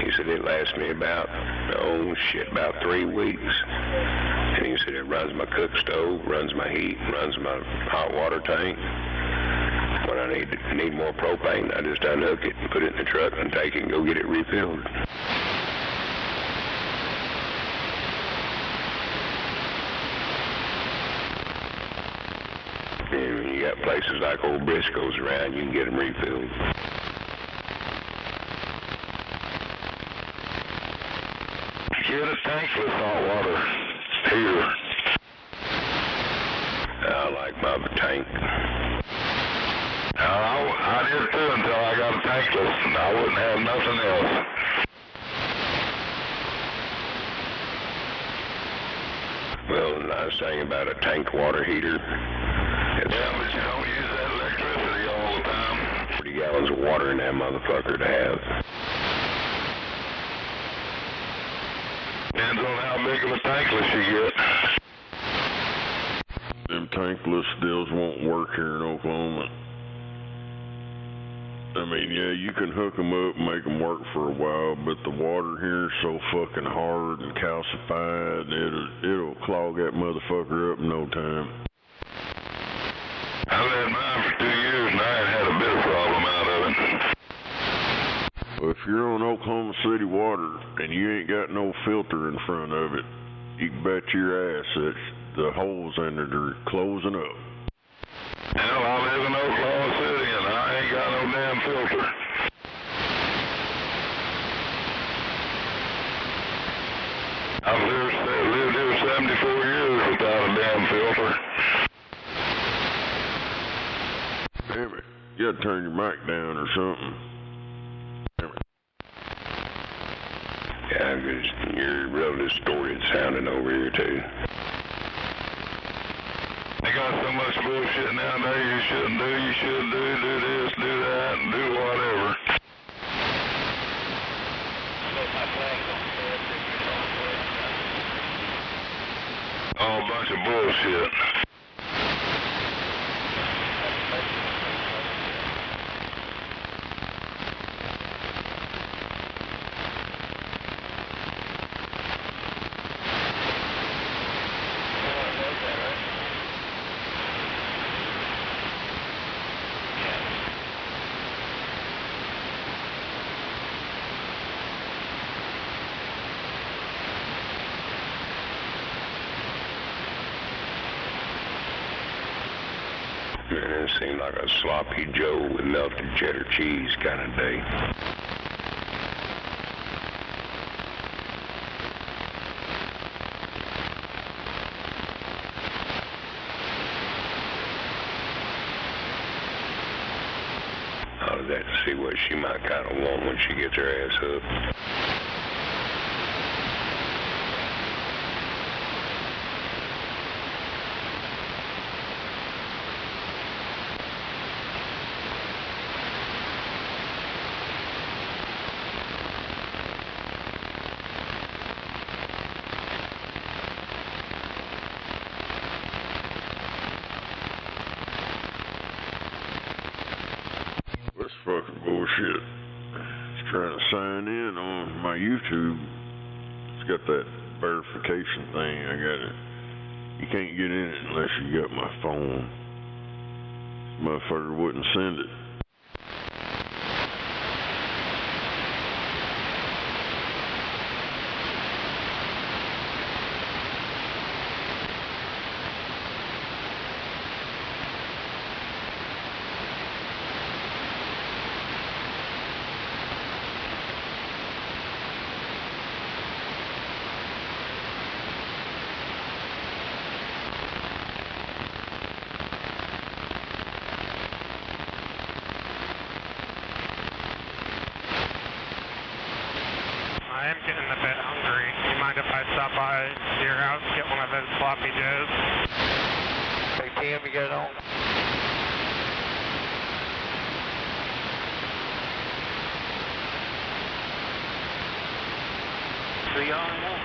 He said it lasts me about 3 weeks. And he said it runs my cook stove, runs my heat, runs my hot water tank. When I need more propane, I just unhook it and put it in the truck and take it and go get it refilled. And when you got places like old Briscoe's around, you can get them refilled. Get a tankless hot water here. I like my tank. I did too until I got a tankless, and I wouldn't have nothing else. Well, the nice thing about a tank water heater, but you don't use that electricity all the time. 40 gallons of water in that motherfucker to have. Depends on how big of a tankless you get. Them tankless deals won't work here in Oklahoma. I mean, yeah, you can hook them up and make them work for a while, but the water here is so fucking hard and calcified, it'll clog that motherfucker up in no time. I've had mine for 2 years and I ain't had a bit of problem out of it. Well, if you're on Oklahoma City water and you ain't got no filter in front of it, you can bet your ass that the holes in it are closing up. Hell, I live in Oklahoma City and I ain't got no damn filter. I've lived here 74 years without a damn filter. Damn it. You gotta turn your mic down or something. Damn it. Yeah, because you're real distorted sounding over here too. They got so much bullshit nowadays you shouldn't do, you should do this, do that, and do whatever. All a bunch of bullshit. And it seemed like a sloppy Joe with melted cheddar cheese kind of day. I was at to see what she might kind of want when she gets her ass up. That's fucking bullshit. It's trying to sign in on my YouTube. It's got that verification thing. I got it. You can't get in it unless you got my phone. Motherfucker wouldn't send it. I am getting a bit hungry. Do you mind if I stop by your house, get one of those sloppy joes? Hey, Tim, you got it on? See y'all in one.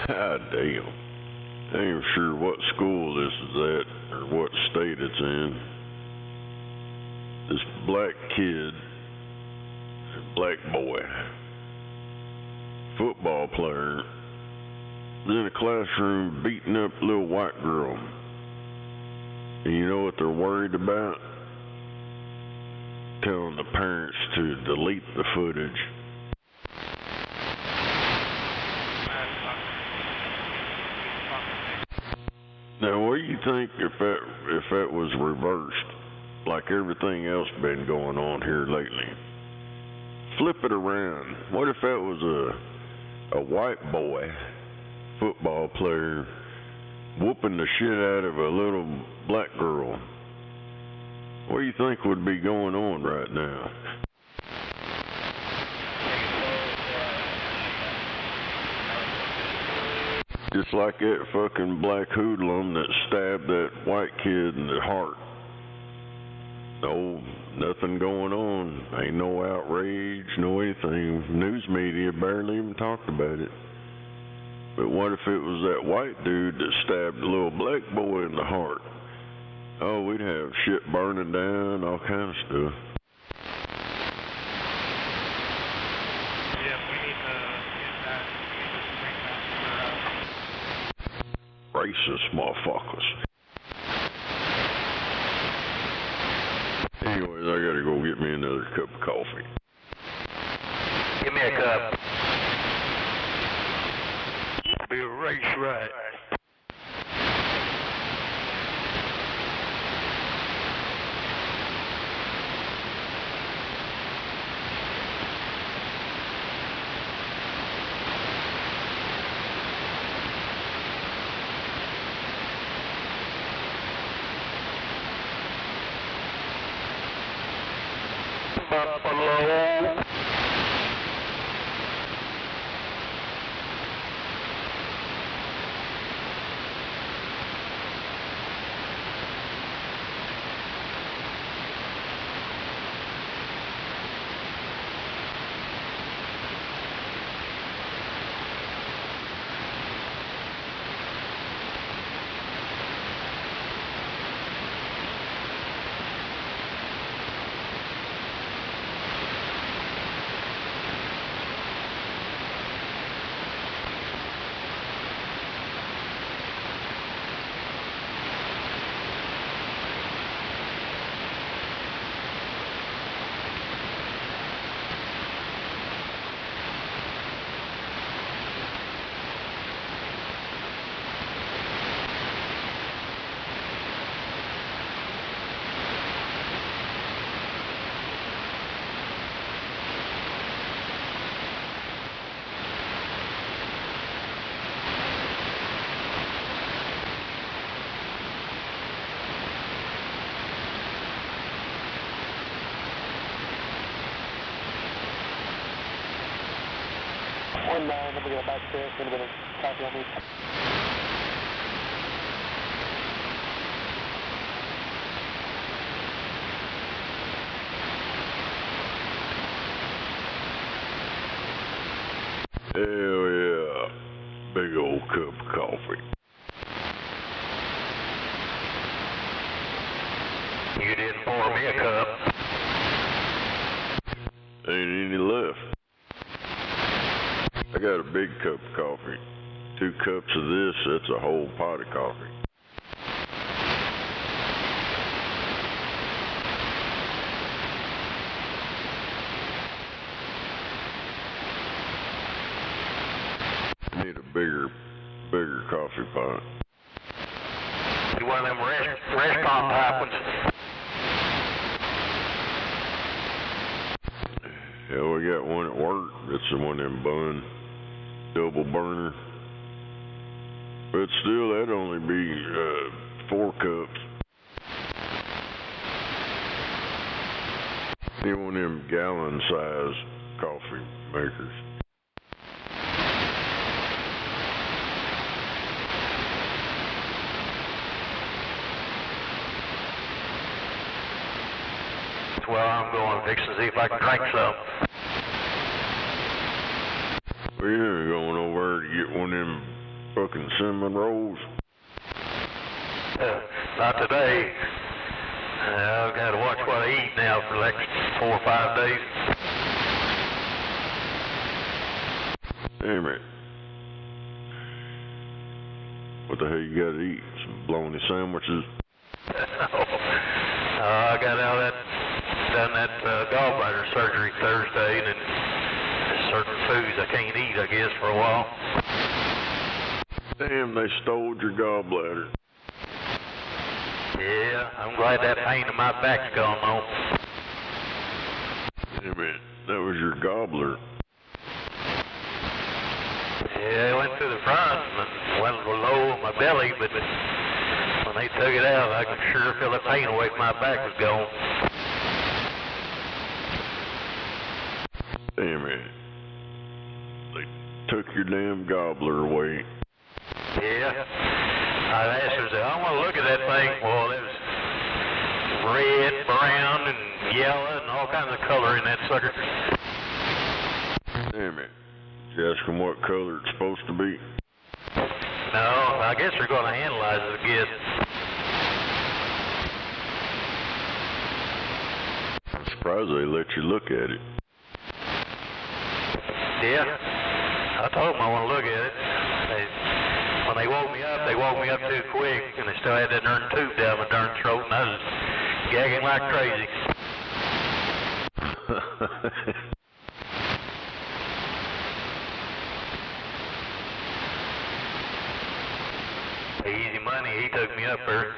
God damn. I ain't sure what school this is at or what state it's in. This black kid, black boy, football player, in a classroom beating up a little white girl. And you know what they're worried about? Telling the parents to delete the footage. Now, where do you you think if that was reversed, like everything else been going on here lately? Flip it around. What if that was a white boy football player whooping the shit out of a little black girl? What do you think would be going on right now? Just like that fucking black hoodlum that stabbed that white kid in the heart. No, nothing going on. Ain't no outrage, no anything. News media barely even talked about it. But what if it was that white dude that stabbed the little black boy in the heart? Oh, we'd have shit burning down, all kind of stuff. Yeah, we need to get that. Racist motherfuckers. Anyways, I gotta go get me another cup of coffee. Give me a cup. Be a race right. Buffalo. Let me get back there. It's going to be a copy on me. Hell yeah. Big old cup of coffee. You didn't pour me a cup. Ain't any left. I got a big cup of coffee. 2 cups of this, that's a whole pot of coffee. I need a bigger coffee pot. One of them restaurant type ones. Yeah, we got one at work. It's the one in bun, double burner. But still, that'd only be 4 cups. Need one of them gallon-sized coffee makers. Well, I'm going to fix and see if I can drink some. Well, yeah, going over there to get one of them fucking cinnamon rolls. Not today. I've got to watch what I eat now for the next 4 or 5 days. Damn it. What the hell you gotta eat? Some bologna sandwiches? I got out of done that gallbladder surgery Thursday, and then there's certain foods I can't eat, I guess, for a while. Damn, they stole your gallbladder. Yeah, I'm glad that pain in my back's gone on. Yeah, man, that was your gobbler. Yeah, it went through the front and went below my belly, but when they took it out, I could sure feel the pain away from my back was gone. Damn it. They took your damn gobbler away. Yeah. I asked her, I want to look at that thing. Well, it was red, brown, and yellow, and all kinds of color in that sucker. Damn it. Did you ask them what color it's supposed to be? No, I guess they're going to analyze it again. I'm surprised they let you look at it. Yeah. I told them I want to look at it. When they woke me up too quick, and they still had that darn tube down my darn throat, and I was gagging like crazy. Easy money, he took me up there.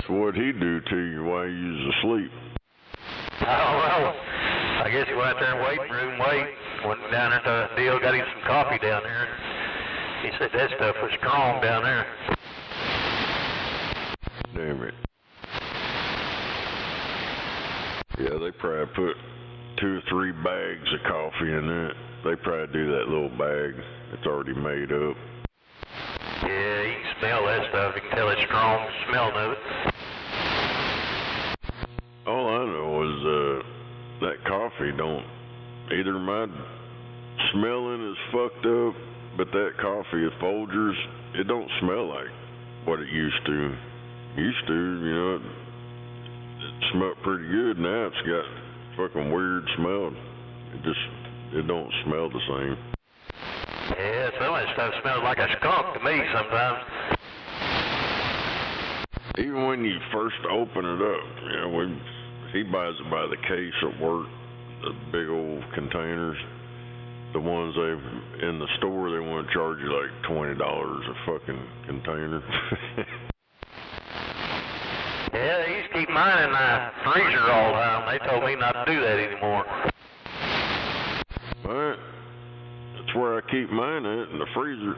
So what'd he do to you while you was asleep? I don't know. I guess he went out there in the waiting room, went down there to the deal, got him some coffee down there, and he said that stuff was strong down there. Damn it. Yeah, they probably put 2 or 3 bags of coffee in that. They probably do that little bag. It's already made up. Yeah, you can smell that stuff. You can tell it's strong, smelling of it. All I know is that coffee don't, either my smelling is fucked up, but that coffee at Folgers, it don't smell like what it used to. Used to, you know, it smelled pretty good. Now it's got fucking weird smell. It don't smell the same. Yeah, some of that stuff smells like a skunk to me sometimes. Even when you first open it up, you know, he buys it by the case at work, the big old containers. The ones in the store, they want to charge you like $20 a fucking container. Yeah, they used to keep mine in the freezer all the time. They told me not to do that anymore. Alright. That's where I keep mine at, in the freezer.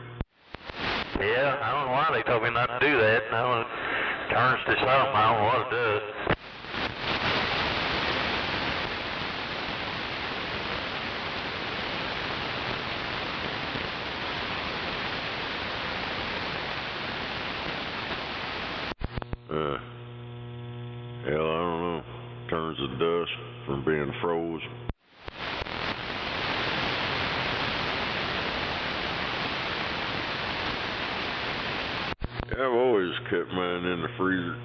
Yeah, I don't know why they told me not to do that. Now it turns to something. I don't know what it does. Hell, I don't know. Turns to dust from being froze. Yeah, I've always kept mine in the freezer.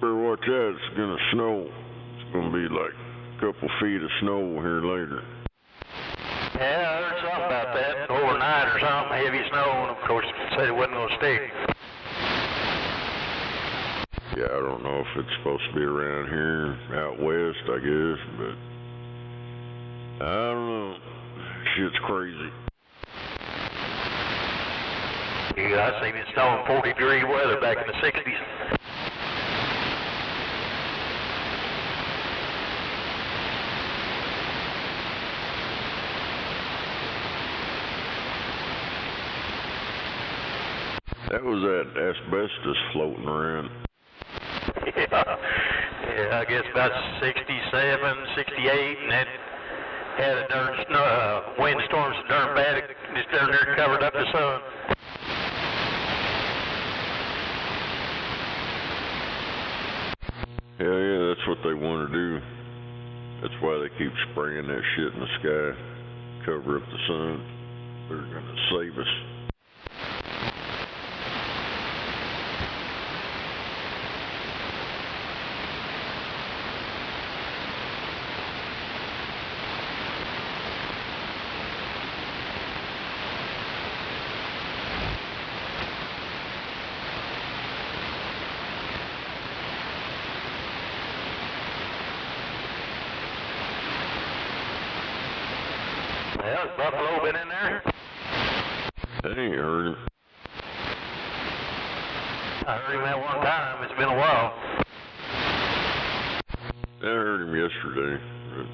Better watch out, it's gonna snow. It's gonna be like a couple feet of snow here later. Yeah, I heard something about that overnight or something, heavy snow, and of course said it wasn't gonna stick. Yeah, I don't know if it's supposed to be around here, out west, I guess, but I don't know. Shit's crazy. Yeah, I seen it snowing 40-degree weather back in the 60s. That was that asbestos floating around. Yeah, I guess about 67, 68, and that had a darn windstorm so darn bad it just down there covered up the sun. Hell yeah, that's what they want to do. That's why they keep spraying that shit in the sky, cover up the sun. They're gonna save us. Well, has Buffalo been in there? I ain't heard him. I heard him that one time. It's been a while. I heard him yesterday. But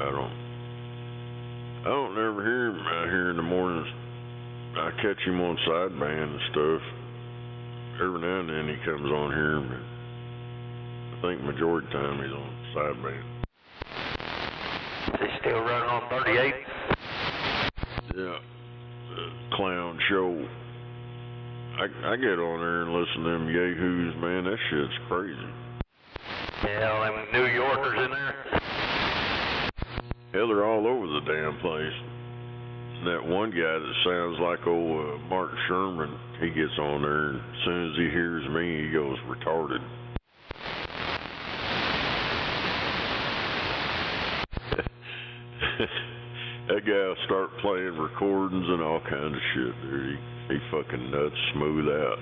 I don't never hear him out here in the mornings. I catch him on sideband and stuff. Every now and then he comes on here, but I think majority of the time he's on sideband. Is he still running on 38? Yeah, clown show. I get on there and listen to them yahoos, man. That shit's crazy. Yeah, all them New Yorkers in there. Hell, they're all over the damn place. And that one guy that sounds like old Mark Sherman, he gets on there, and as soon as he hears me, he goes retarded. That guy will start playing recordings and all kinds of shit, dude. He fucking nuts smooth out.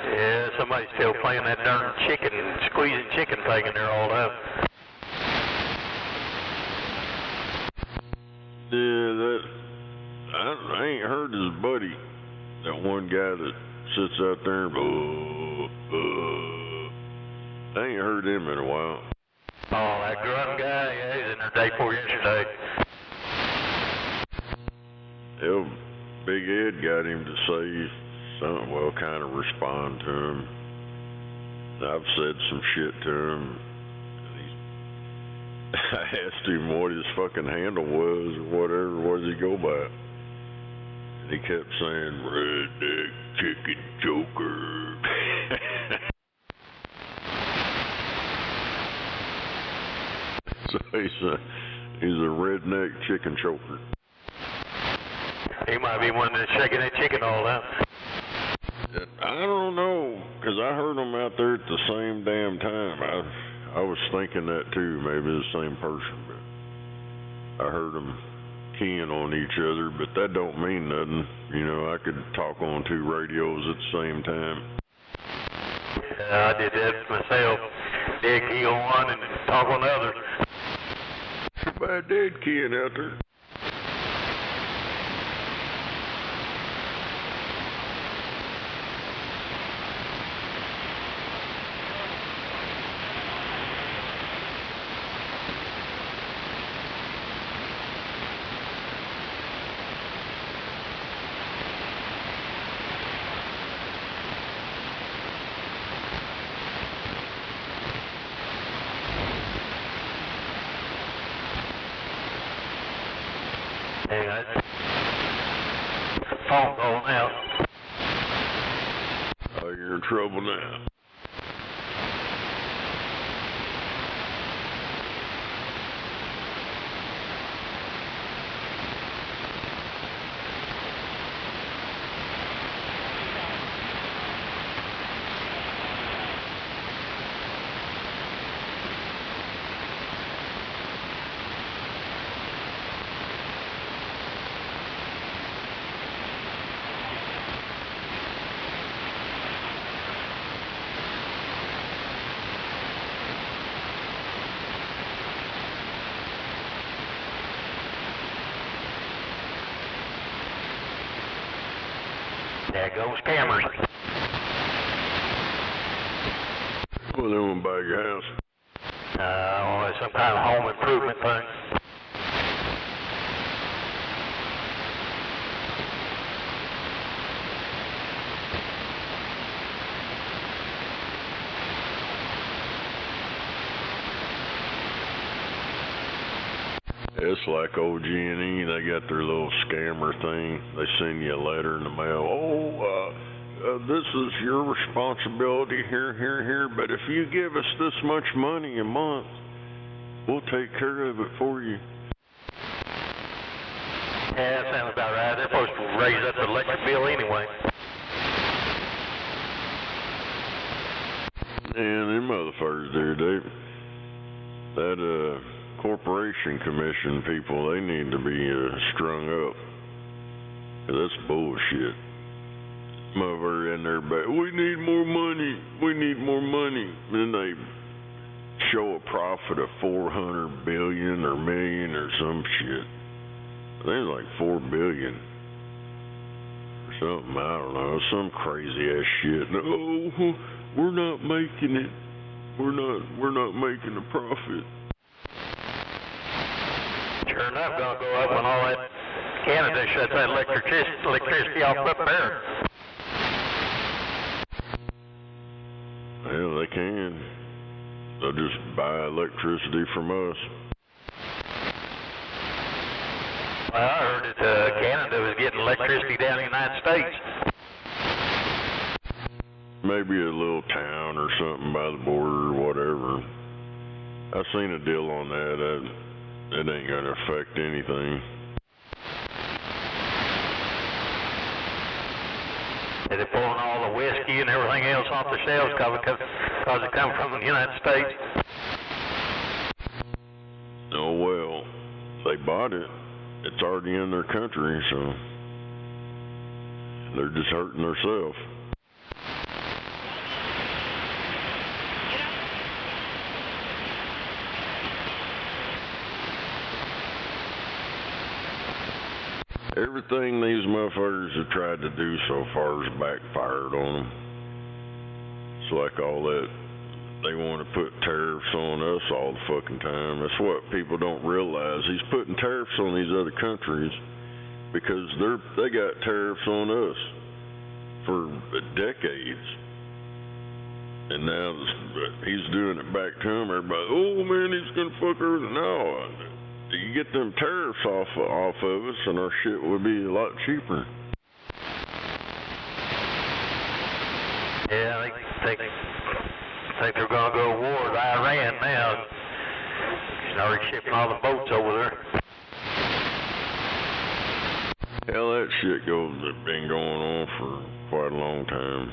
Yeah, somebody's still playing that darn chicken, squeezing chicken thing in there all up. Yeah, I ain't heard his buddy, that one guy that sits out there and I ain't heard him in a while. Oh, that grunt guy, yeah, he's in there day before yesterday. Hell, Big Ed got him to say something, well, kind of respond to him. I've said some shit to him. I asked him what his fucking handle was or whatever, what does he go by? And he kept saying, redneck chicken joker. So he's a redneck chicken choker. He might be one that's shaking that chicken all up. I don't know, because I heard them out there at the same damn time. I was thinking that too, maybe the same person, but I heard them keying on each other, but that don't mean nothing. You know, I could talk on two radios at the same time. Yeah, I did that myself. Dead key on one and talk on the other. Everybody dead keying out there. Yeah, phone call now. Oh, you're in trouble now. There goes cameras. Well, they won't buy your house. Oh, it's some kind of home improvement thing. It's like OG&E, they got their little scammer thing. They send you a letter in the mail. This is your responsibility here, but if you give us this much money a month, we'll take care of it for you. Yeah, that sounds about right. They're supposed to raise up the electric bill anyway. And them motherfuckers there, that Corporation Commission people, they need to be strung up. 'Cause that's bullshit. Mother in there, but we need more money. We need more money. Then they show a profit of 400 billion or million or some shit. I think it's like 4 billion or something. I don't know. Some crazy ass shit. Oh, we're not making it. We're not making a profit. Sure enough, gonna go up when all that Canada shuts that electricity off up there. Hell, they can. They'll just buy electricity from us. Well, I heard that Canada was getting electricity down in the United States. Maybe a little town or something by the border or whatever. I seen a deal on that. It ain't gonna affect anything. They're pulling all the whiskey and everything else off the shelves because it comes from the United States. Oh well, they bought it. It's already in their country, so they're just hurting themselves. Everything these motherfuckers have tried to do so far has backfired on them. It's like all that, they want to put tariffs on us all the fucking time. That's what people don't realize. He's putting tariffs on these other countries because they got tariffs on us for decades. And now he's doing it back to them. Everybody, oh man, he's gonna fuck everything. No. You get them tariffs off of us, and our shit would be a lot cheaper. Yeah, I think they're gonna go to war with Iran now. He's already shipping all the boats over there. Hell, that shit been going on for quite a long time.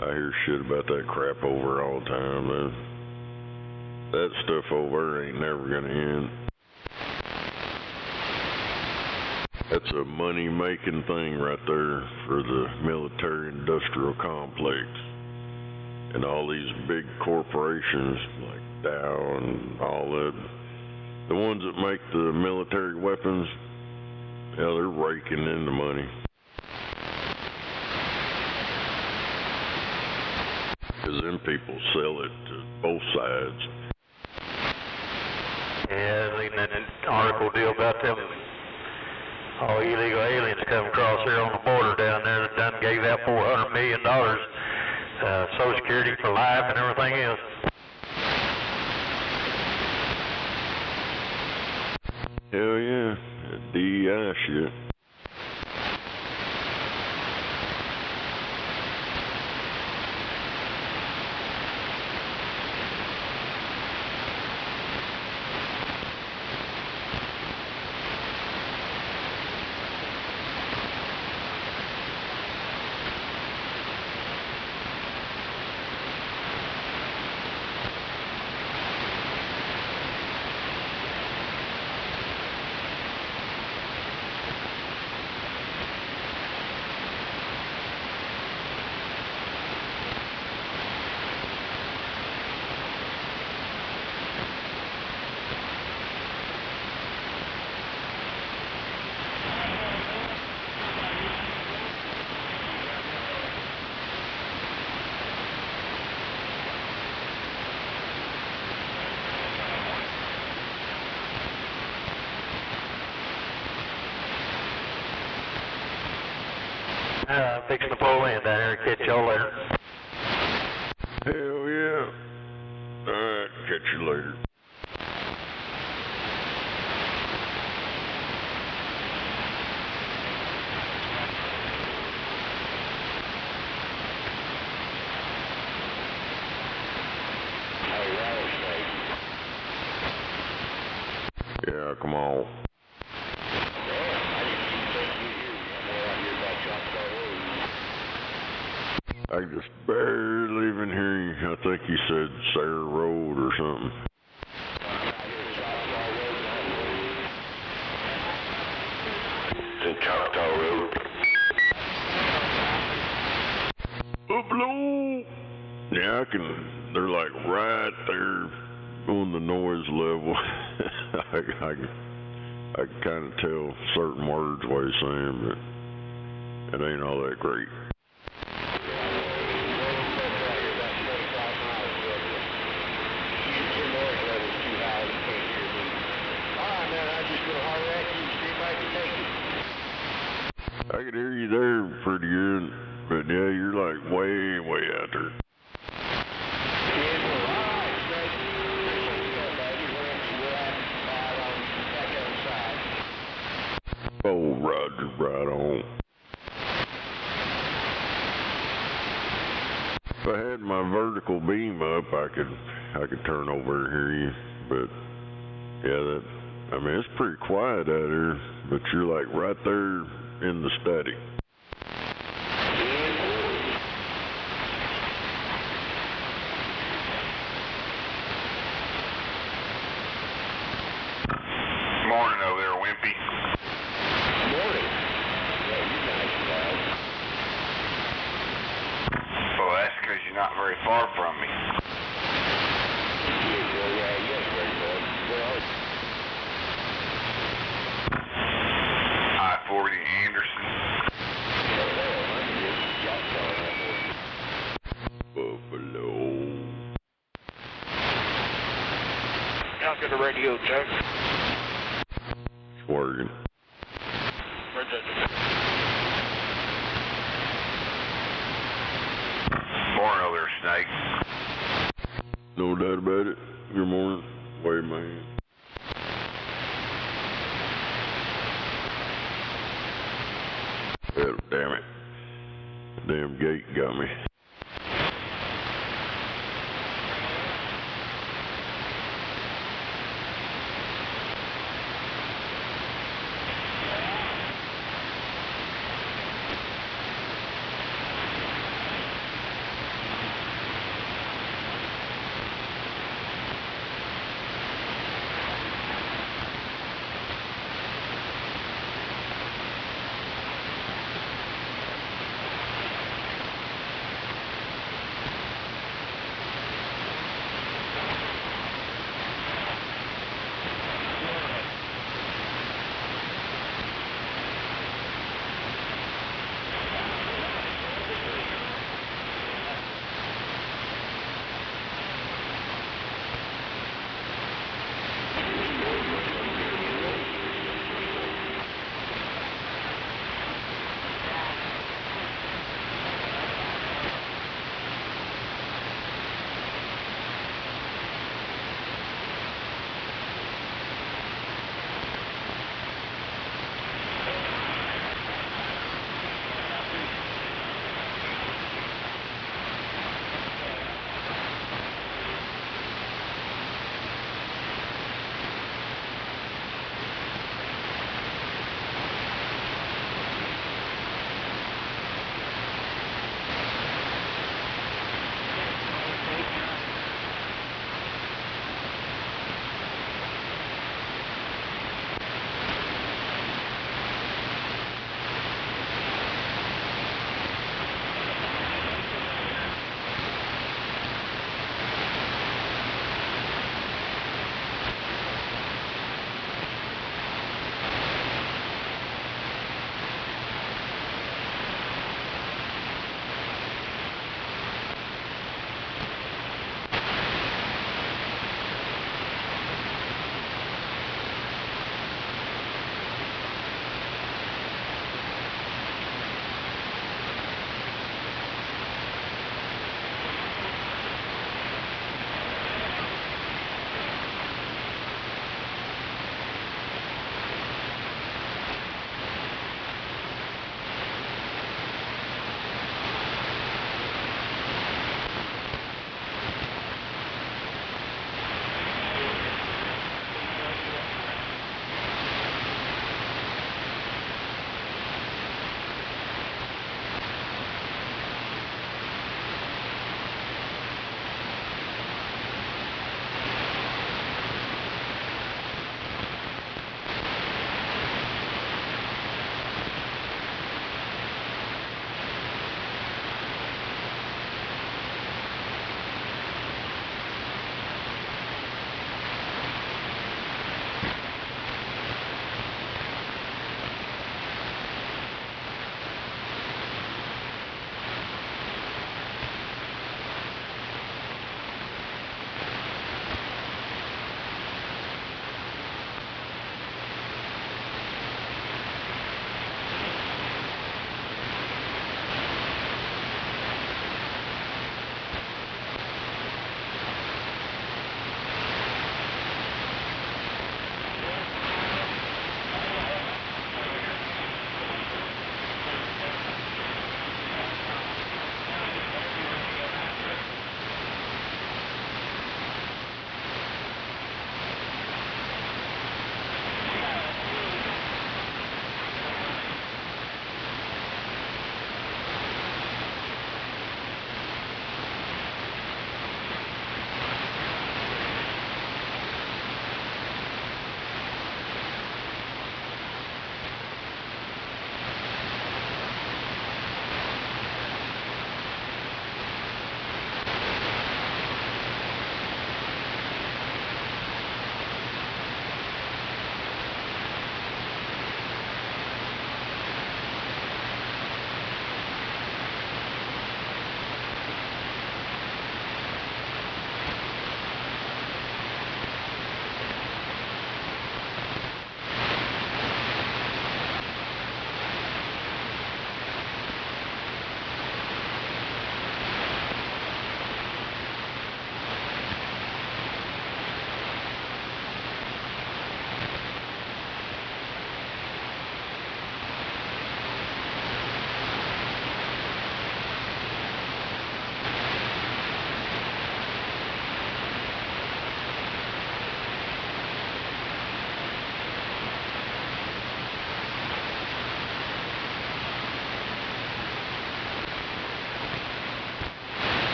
I hear shit about that crap over all the time, man. That stuff over there ain't never gonna end. That's a money-making thing right there for the military-industrial complex. And all these big corporations like Dow and all that, the ones that make the military weapons, yeah, they're raking in the money. Because them people sell it to both sides. Yeah, I seen that article deal about them all illegal aliens come across here on the border down there that done gave out $400 million Social Security for life and everything else. Hell yeah, that DEI shit. I'm fixing to pull in down here and catch y'all later. Hell yeah. Alright, catch you later. Yeah, come on. I just barely even hear you. I think you said Sarah Road or something. It's Choctaw Road. Hello? Yeah, they're like right there on the noise level. I can kind of tell certain words what he's saying, but it ain't all that great. I could hear you there pretty good, but yeah, you're like way out there. Oh, Roger, right on. If I had my vertical beam up, I could turn over and hear you, but yeah, I mean, it's pretty quiet out here, but you're like right there in the static. Morning over there, Wimpy. Morning. Yeah, you nice guys. Well, that's because you're not very far from me. I-40 Anderson. Buffalo. Talking to radio, check. It's working. Morning over there, Snake. No doubt about it. Good morning. Wait, man. Well, damn it. Damn gate got me.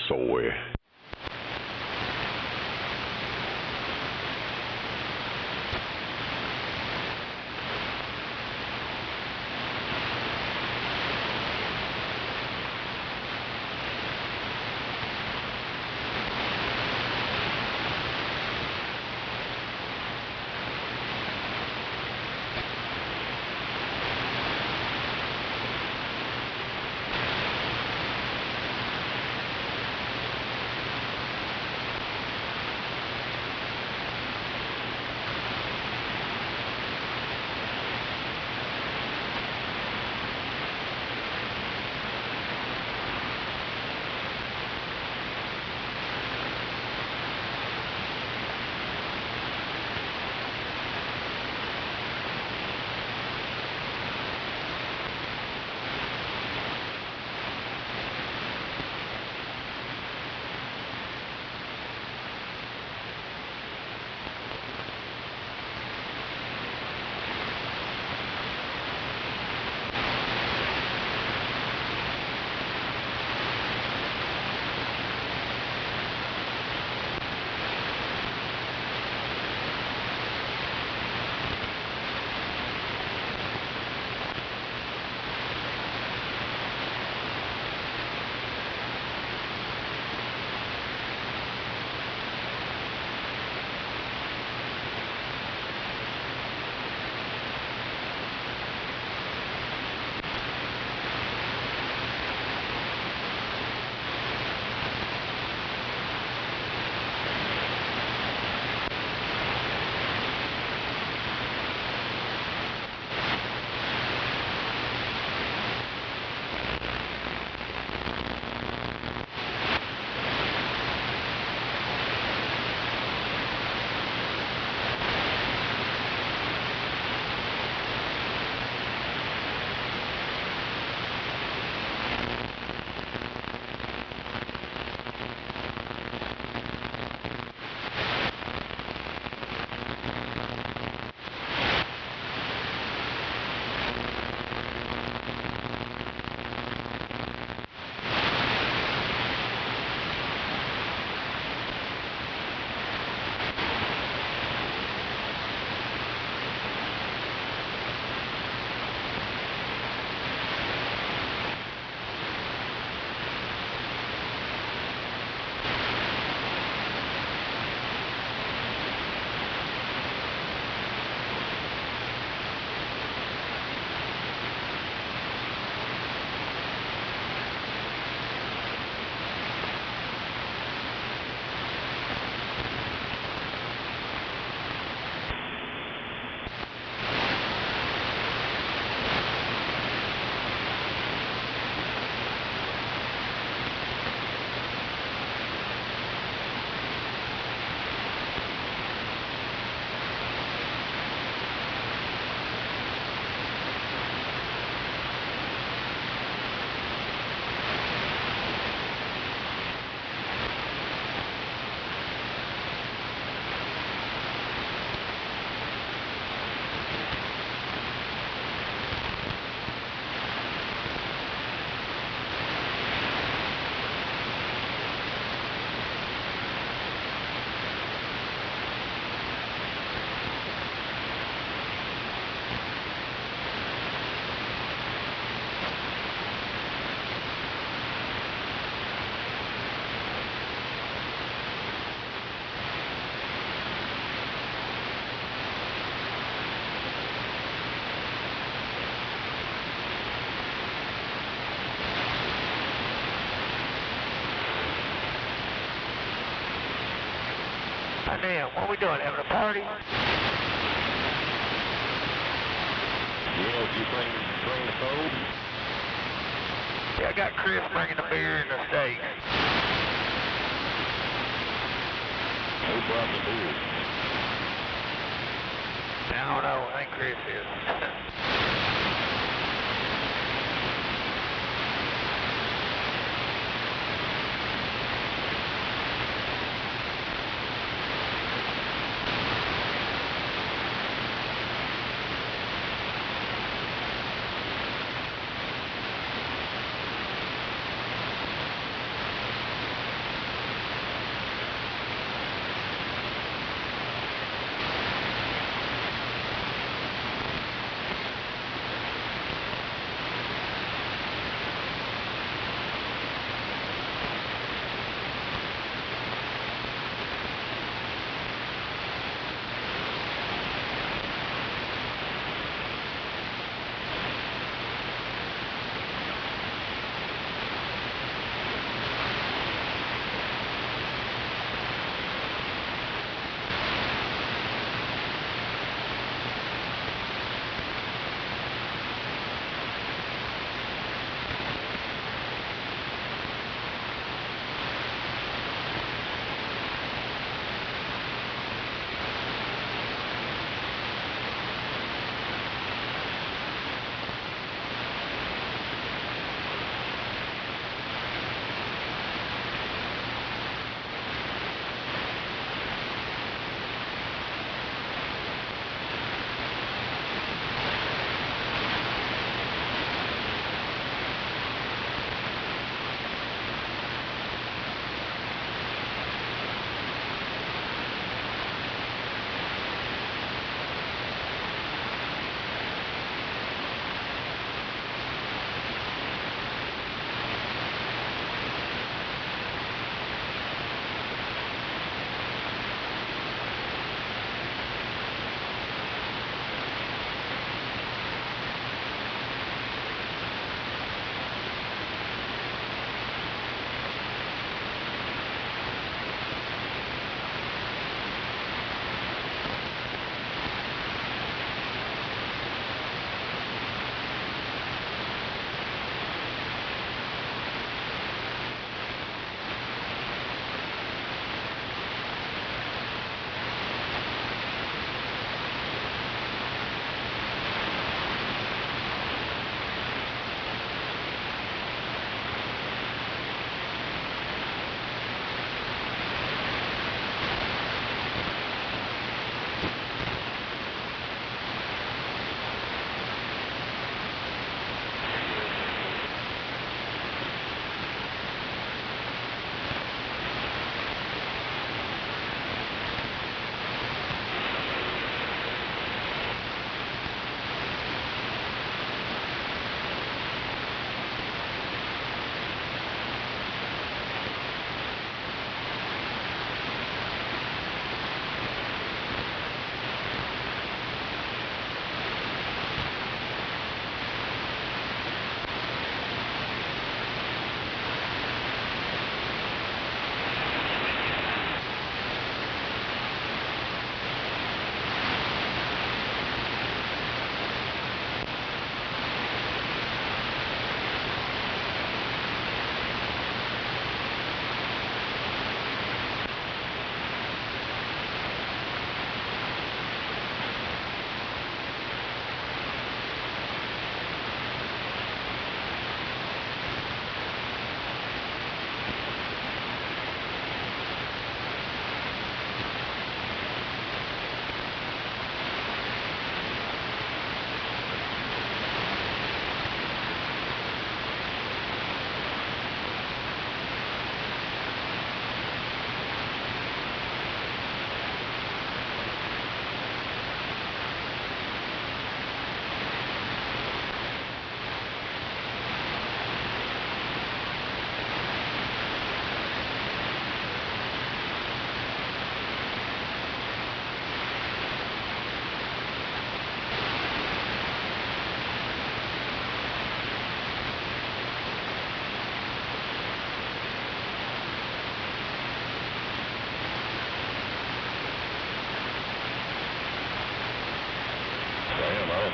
soy. Damn, what we doing, having a party? Yeah, if you bring the food. Yeah, I got Chris bringing the beer and the steak. Who brought the beer? I don't know, I think Chris is.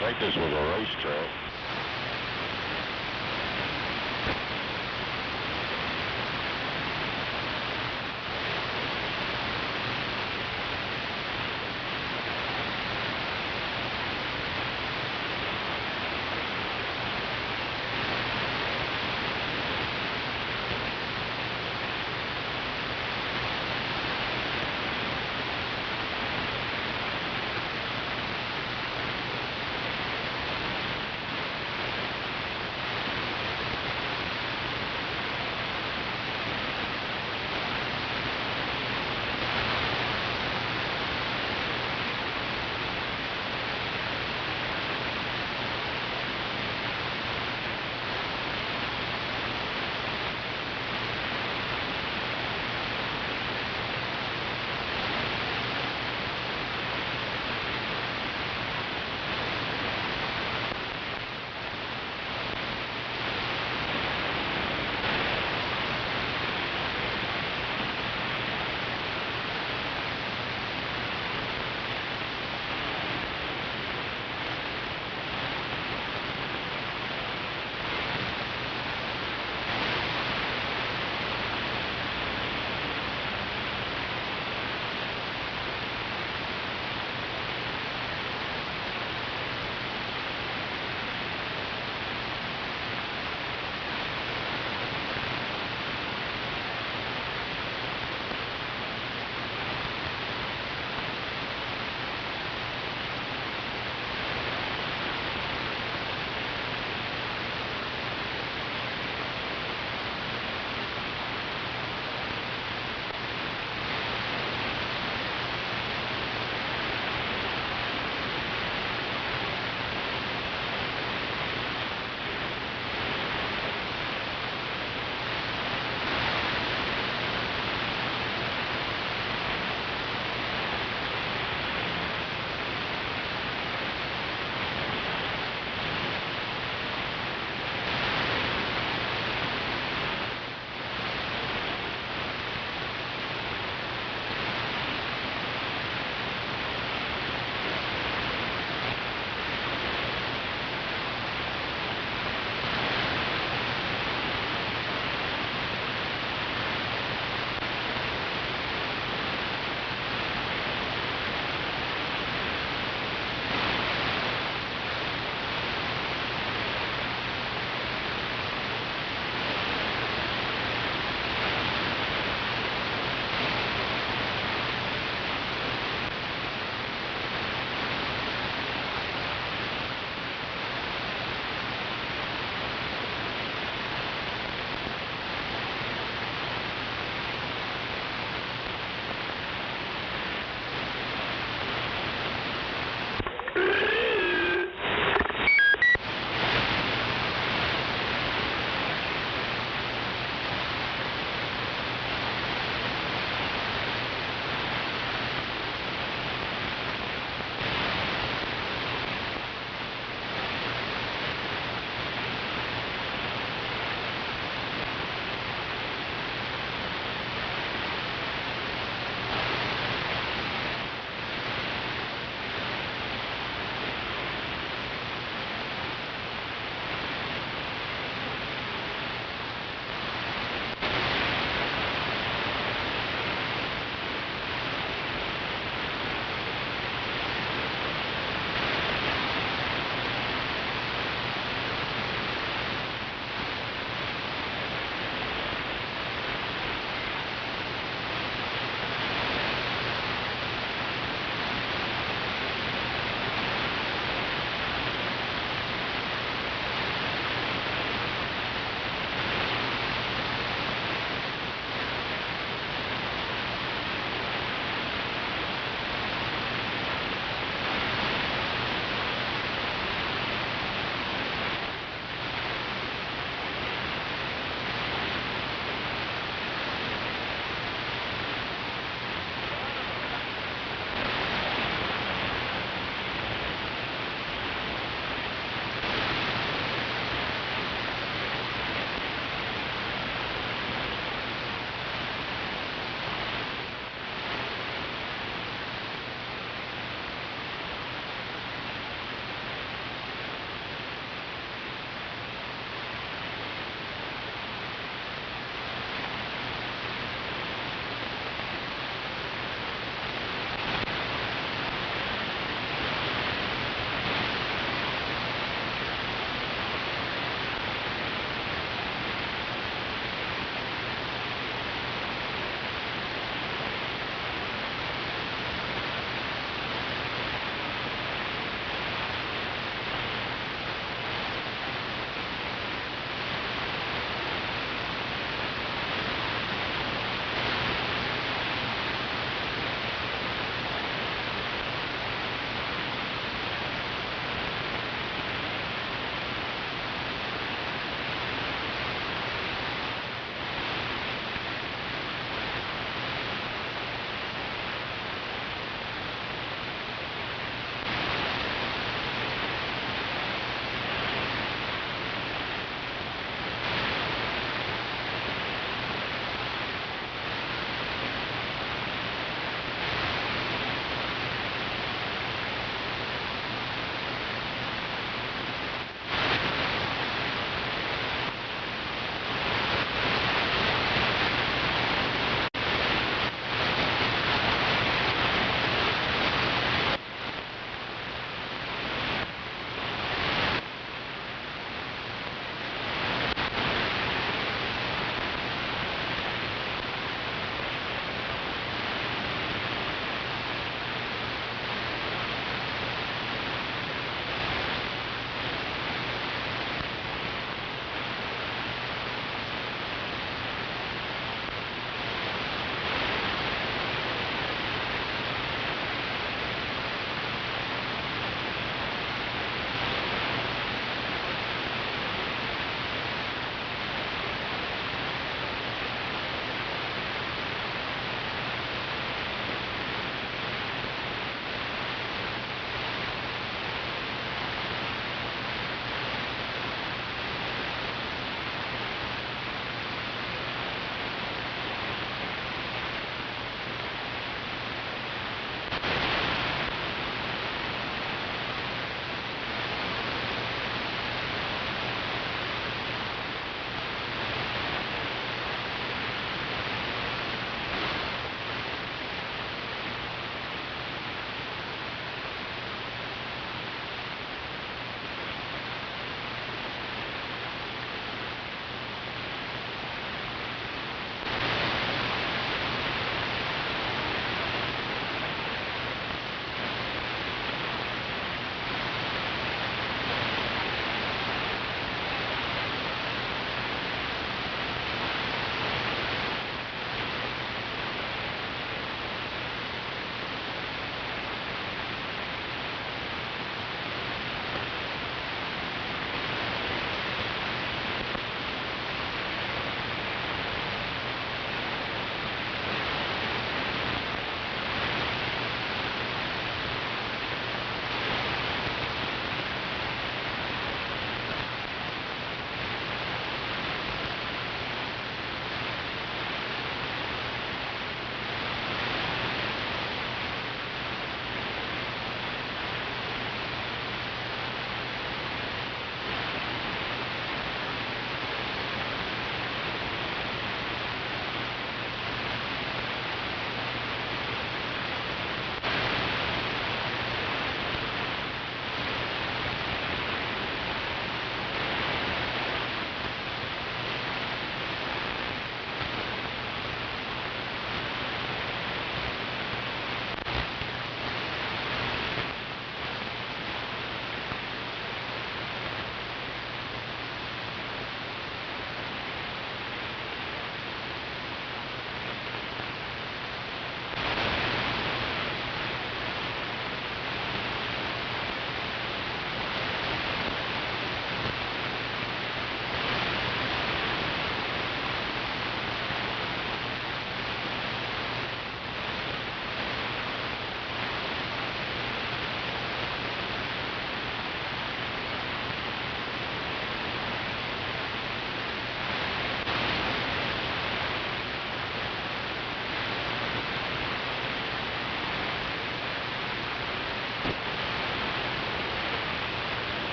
I think this was a racetrack.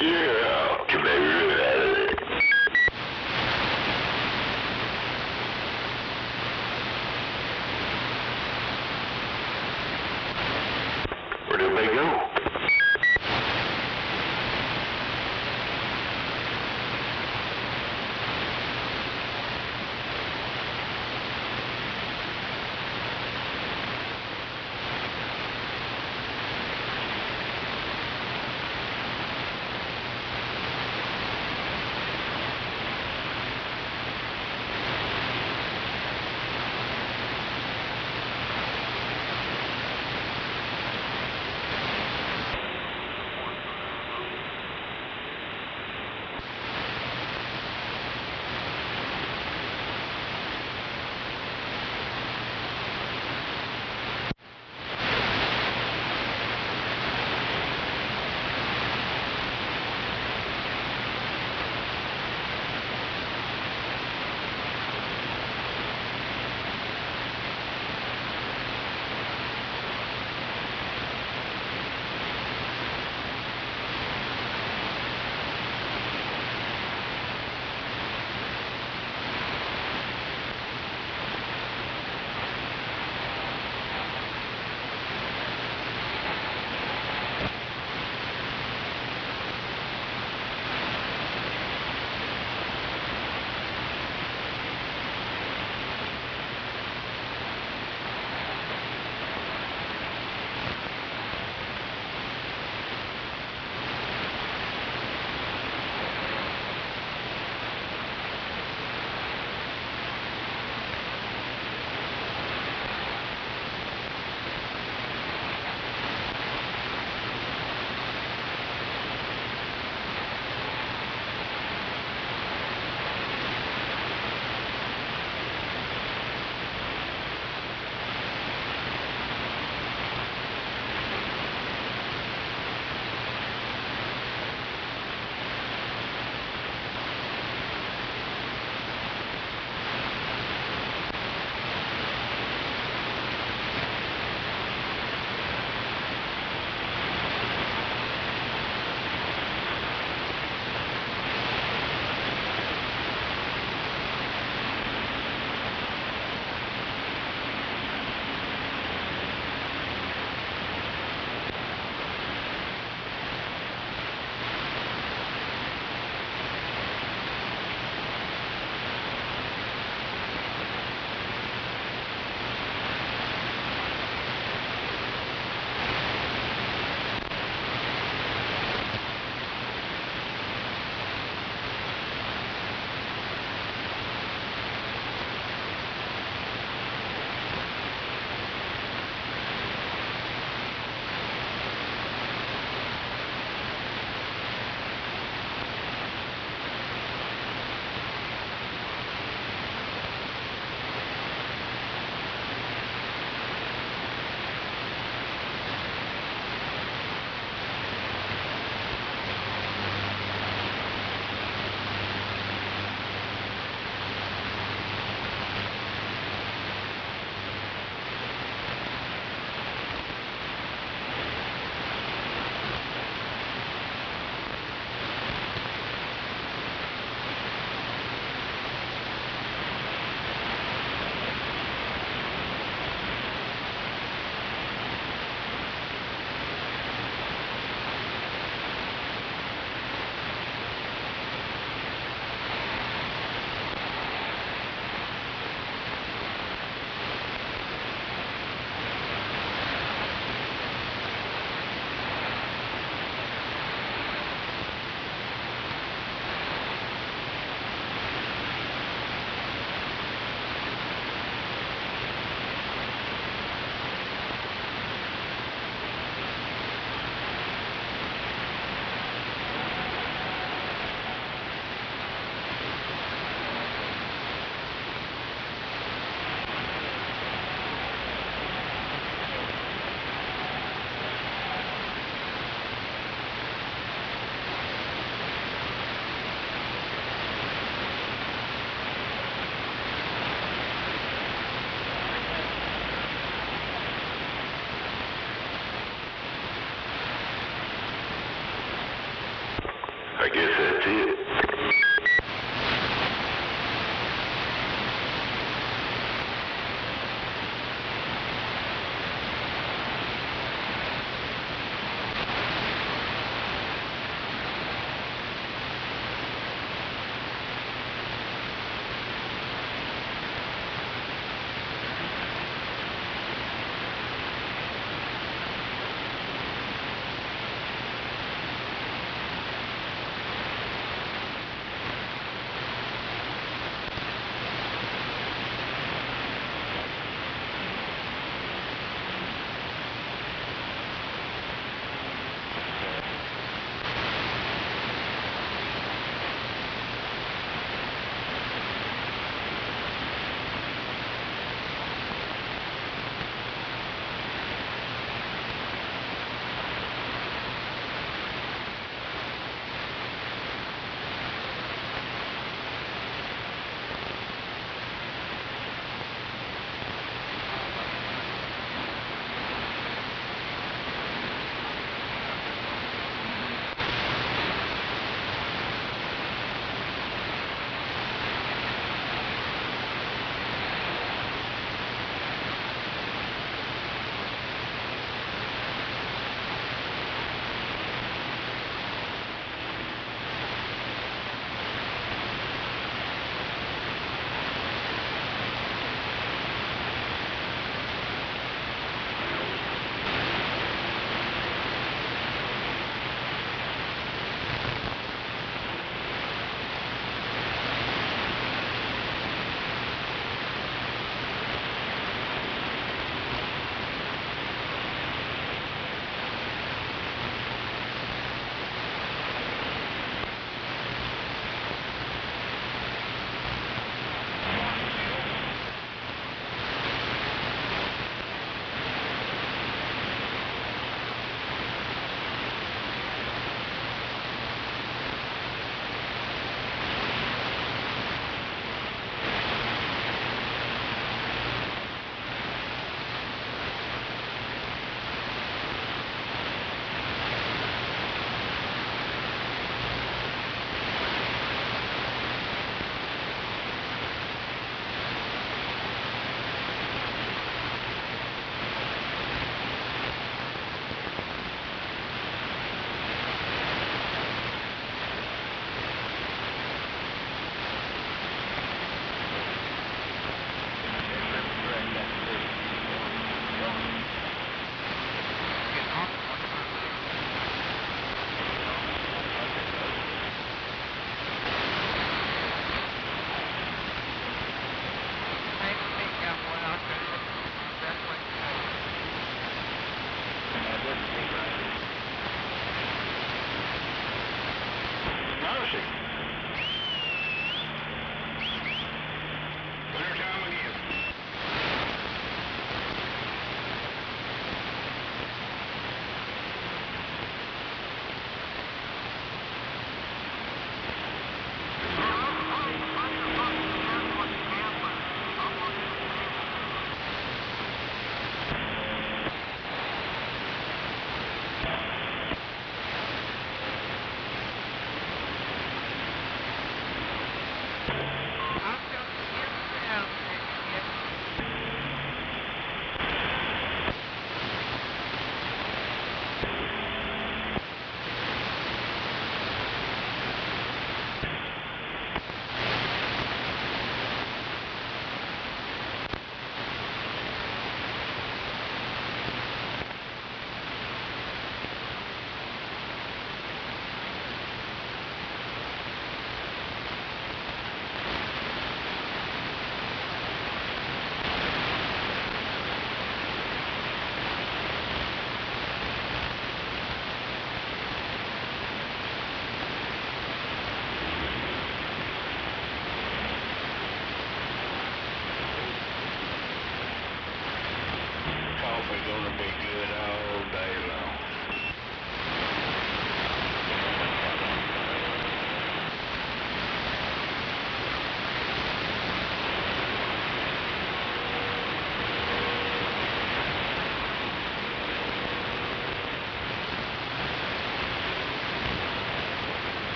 Yeah, come here. Where did they go? I guess that's it.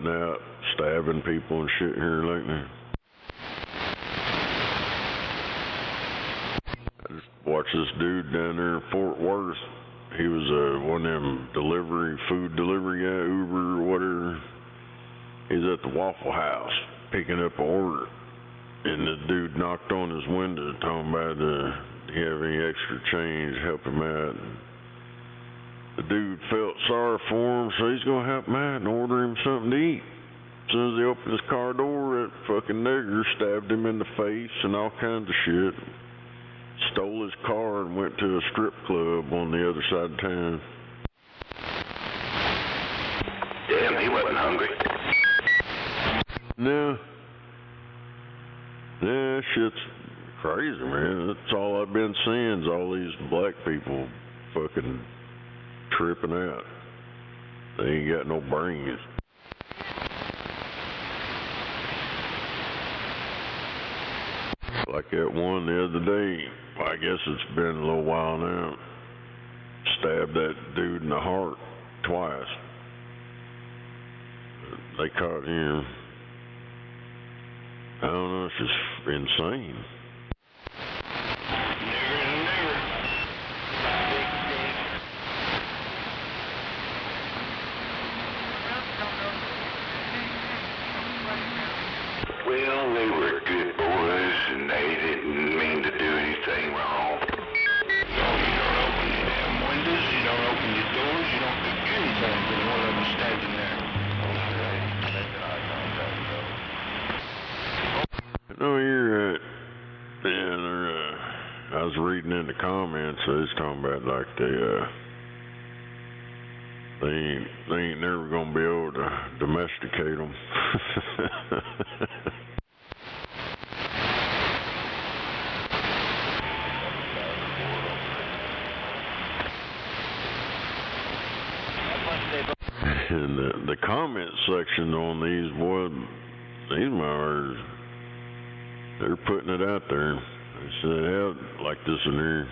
out, stabbing people and shit here lately. I just watched this dude down there in Fort Worth. He was one of them food delivery guy, Uber or whatever. He's at the Waffle House picking up an order. And the dude knocked on his window talking about, do you have any extra change, help him out. The dude felt sorry for him, so he's going to help him out and order him something to eat. As soon as he opened his car door, that fucking nigger stabbed him in the face and all kinds of shit. Stole his car and went to a strip club on the other side of town. Damn, he wasn't hungry. No. Yeah, shit's crazy, man. That's all I've been seeing is all these black people fucking tripping out. They ain't got no brains. Like that one the other day, I guess it's been a little while now, stabbed that dude in the heart twice. They caught him. I don't know, it's just insane. Well, they were good boys, and they didn't mean to do anything wrong. You don't open your damn windows, you don't open your doors, you don't do anything when one of them is standing there. No, you're right. I was reading in the comments, they was talking about like they ain't never gonna be able to domesticate them. And the comment section on these, boy, these motherfuckers, they're putting it out there. They said, hell, like this in here.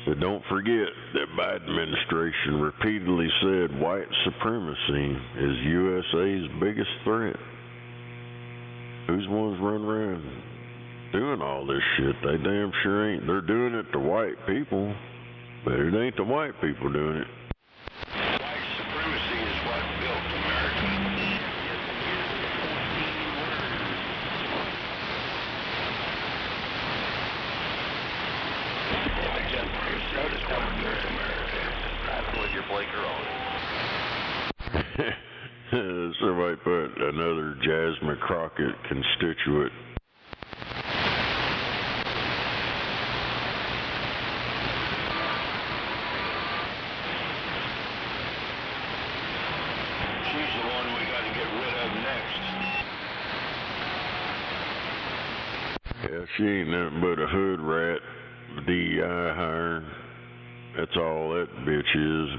Said, don't forget that Biden administration repeatedly said white supremacy is USA's biggest threat. Who's the ones running around doing all this shit? They damn sure ain't. They're doing it to white people, but it ain't the white people doing it. White supremacy is what built America. Somebody put another Jasmine Crockett constituent. She's the one we got to get rid of next. Yeah, she ain't nothing but a hood rat, DEI hire. That's all that bitch is.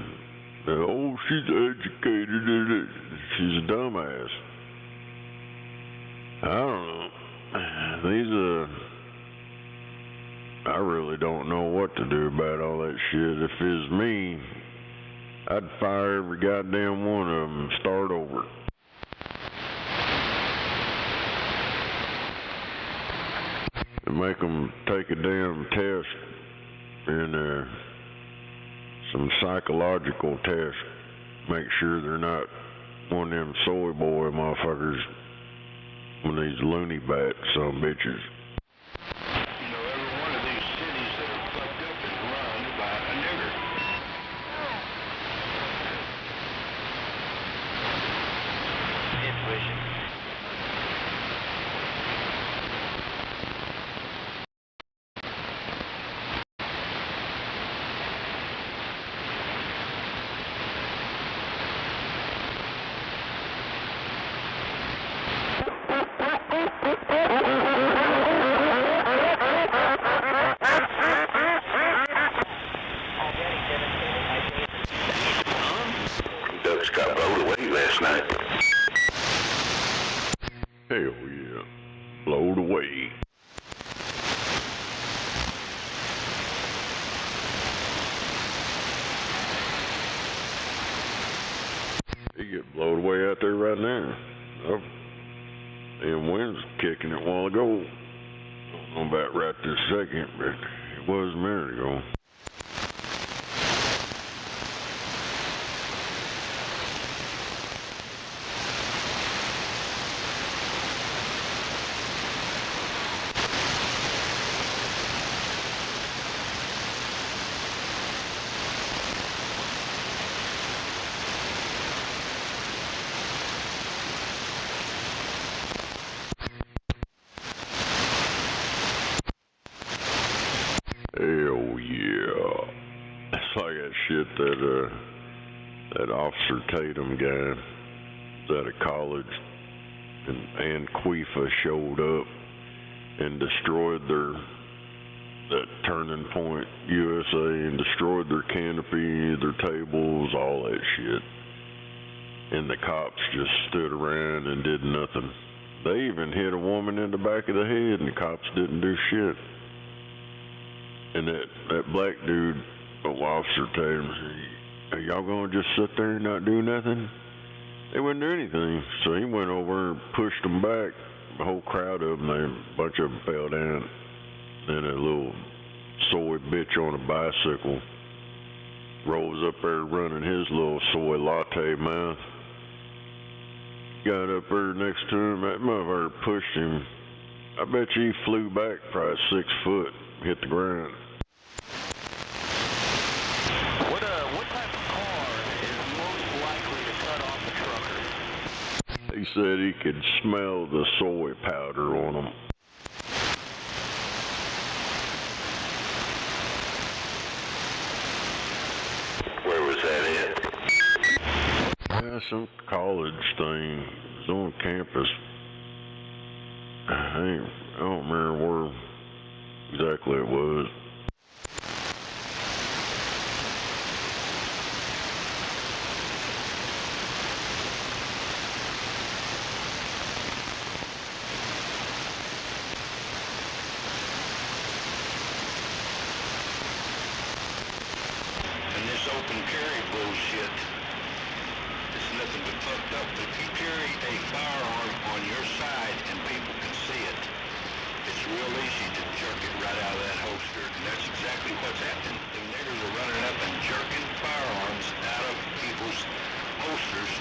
Oh, she's educated. She's a dumbass. I don't know. I really don't know what to do about all that shit. If it's me, I'd fire every goddamn one of them and start over. And make them take a damn test and some psychological test. Make sure they're not one of them soy boy motherfuckers, one of these loony bat some bitches. You know, every one of these cities that are fucked up is run by a nigger. Intuition. Ducks got blown away last night. Hell yeah. Blowed away. He get blowed away out there right right now. And wind's kicking it a while ago. I don't know about right this second, but it was a minute ago. Hell yeah. It's like that shit that Officer Tatum guy was out of college, and Quifa showed up and destroyed that Turning Point USA and destroyed their canopy, their tables, all that shit. And the cops just stood around and did nothing. They even hit a woman in the back of the head and the cops didn't do shit. And that black dude, Officer Tatum, said, "Are y'all gonna just sit there and not do nothing?" They wouldn't do anything. So he went over and pushed them back. A whole crowd of them, a bunch of them fell down. Then a little soy bitch on a bicycle rolls up there running his little soy latte mouth. Got up there next to him. That motherfucker pushed him. I bet you he flew back probably 6 foot, hit the ground. What type of car is most likely to cut off the trucker? He said he could smell the soy powder on them. Where was that at? Yeah, some college thing. It was on campus. I don't remember where exactly it was. And this open carry bullshit, it's nothing but fucked up. If you carry a firearm on your side and people can see it, it's real easy to jerk it right out of that holster. And that's exactly what's happening. The niggers are running up and jerking firearms out of people's holsters.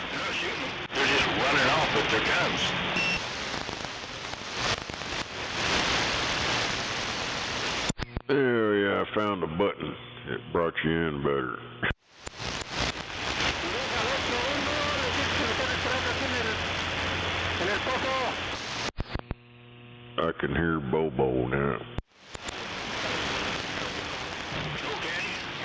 They're not shooting them. They're just running off with their guns. Yeah, I found a button. It brought you in better. I can hear Bobo now. Okay.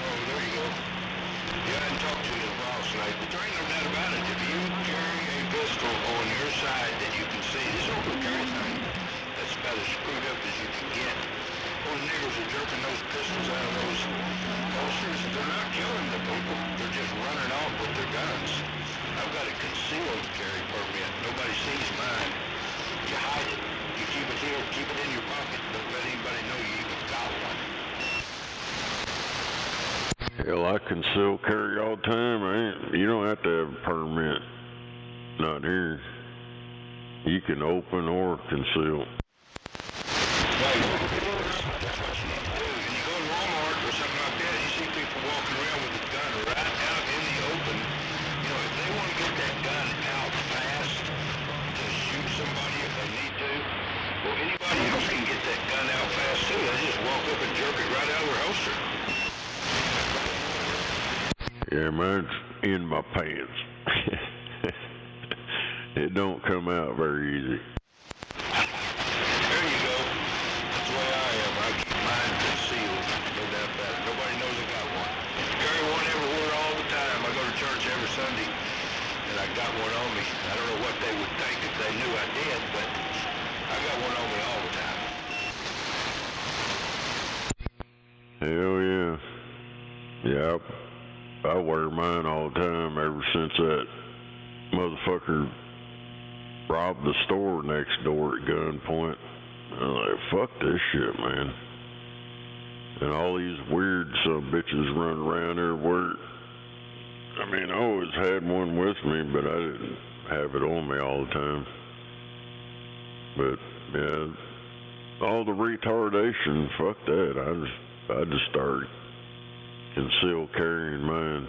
Oh, there you go. Yeah, I hadn't talked to you in a while tonight, but there ain't no doubt about it. If you carry a pistol on your side that you can see, this open carry thing, that's about as screwed up as you can get. Those niggers are jerking those pistols out of those holsters. They're not killing the people. They're just running off with their guns. I've got a concealed carry permit. Nobody sees mine. You hide it. You keep it here. Keep it in your pocket. Don't let anybody know you even got one. Hell, I conceal carry all the time. You don't have to have a permit. Not here. You can open or conceal. Right. That's what you need to do. And you go to Walmart or something like that, you see people walking around with a gun right out in the open. You know, if they want to get that gun out fast to shoot somebody if they need to, well, anybody else can get that gun out fast too. They just walk up and jerk it right out of their holster. Yeah, mine's in my pants. It don't come out very easy. There you go. That's the way I am. I keep mine concealed. No doubt about it. Nobody knows I got one. Carry one everywhere all the time. I go to church every Sunday, and I got one on me. I don't know what they would think if they knew I did, but I got one on me all the time. Hell yeah. Yeah, I wear mine all the time ever since that motherfucker robbed the store next door at gunpoint. I'm like, fuck this shit, man. And all these weird some bitches run around everywhere. I mean, I always had one with me, but I have it on me all the time. But yeah, all the retardation, fuck that. I just started concealed carrying mine.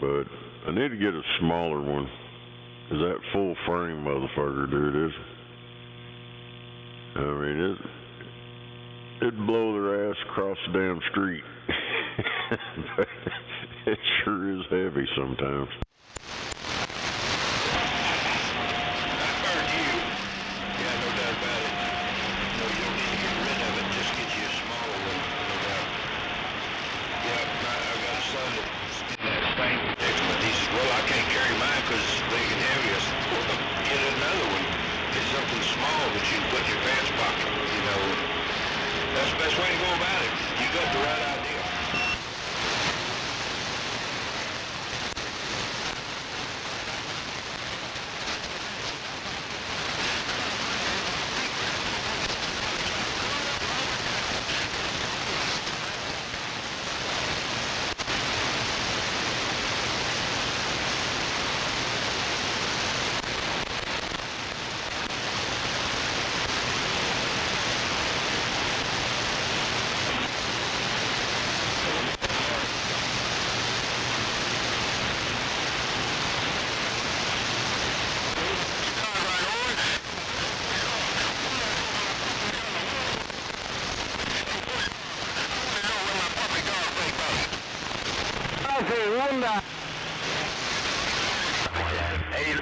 But I need to get a smaller one, 'cause that full frame motherfucker, dude, is, I mean, it'd blow their ass across the damn street. It sure is heavy sometimes.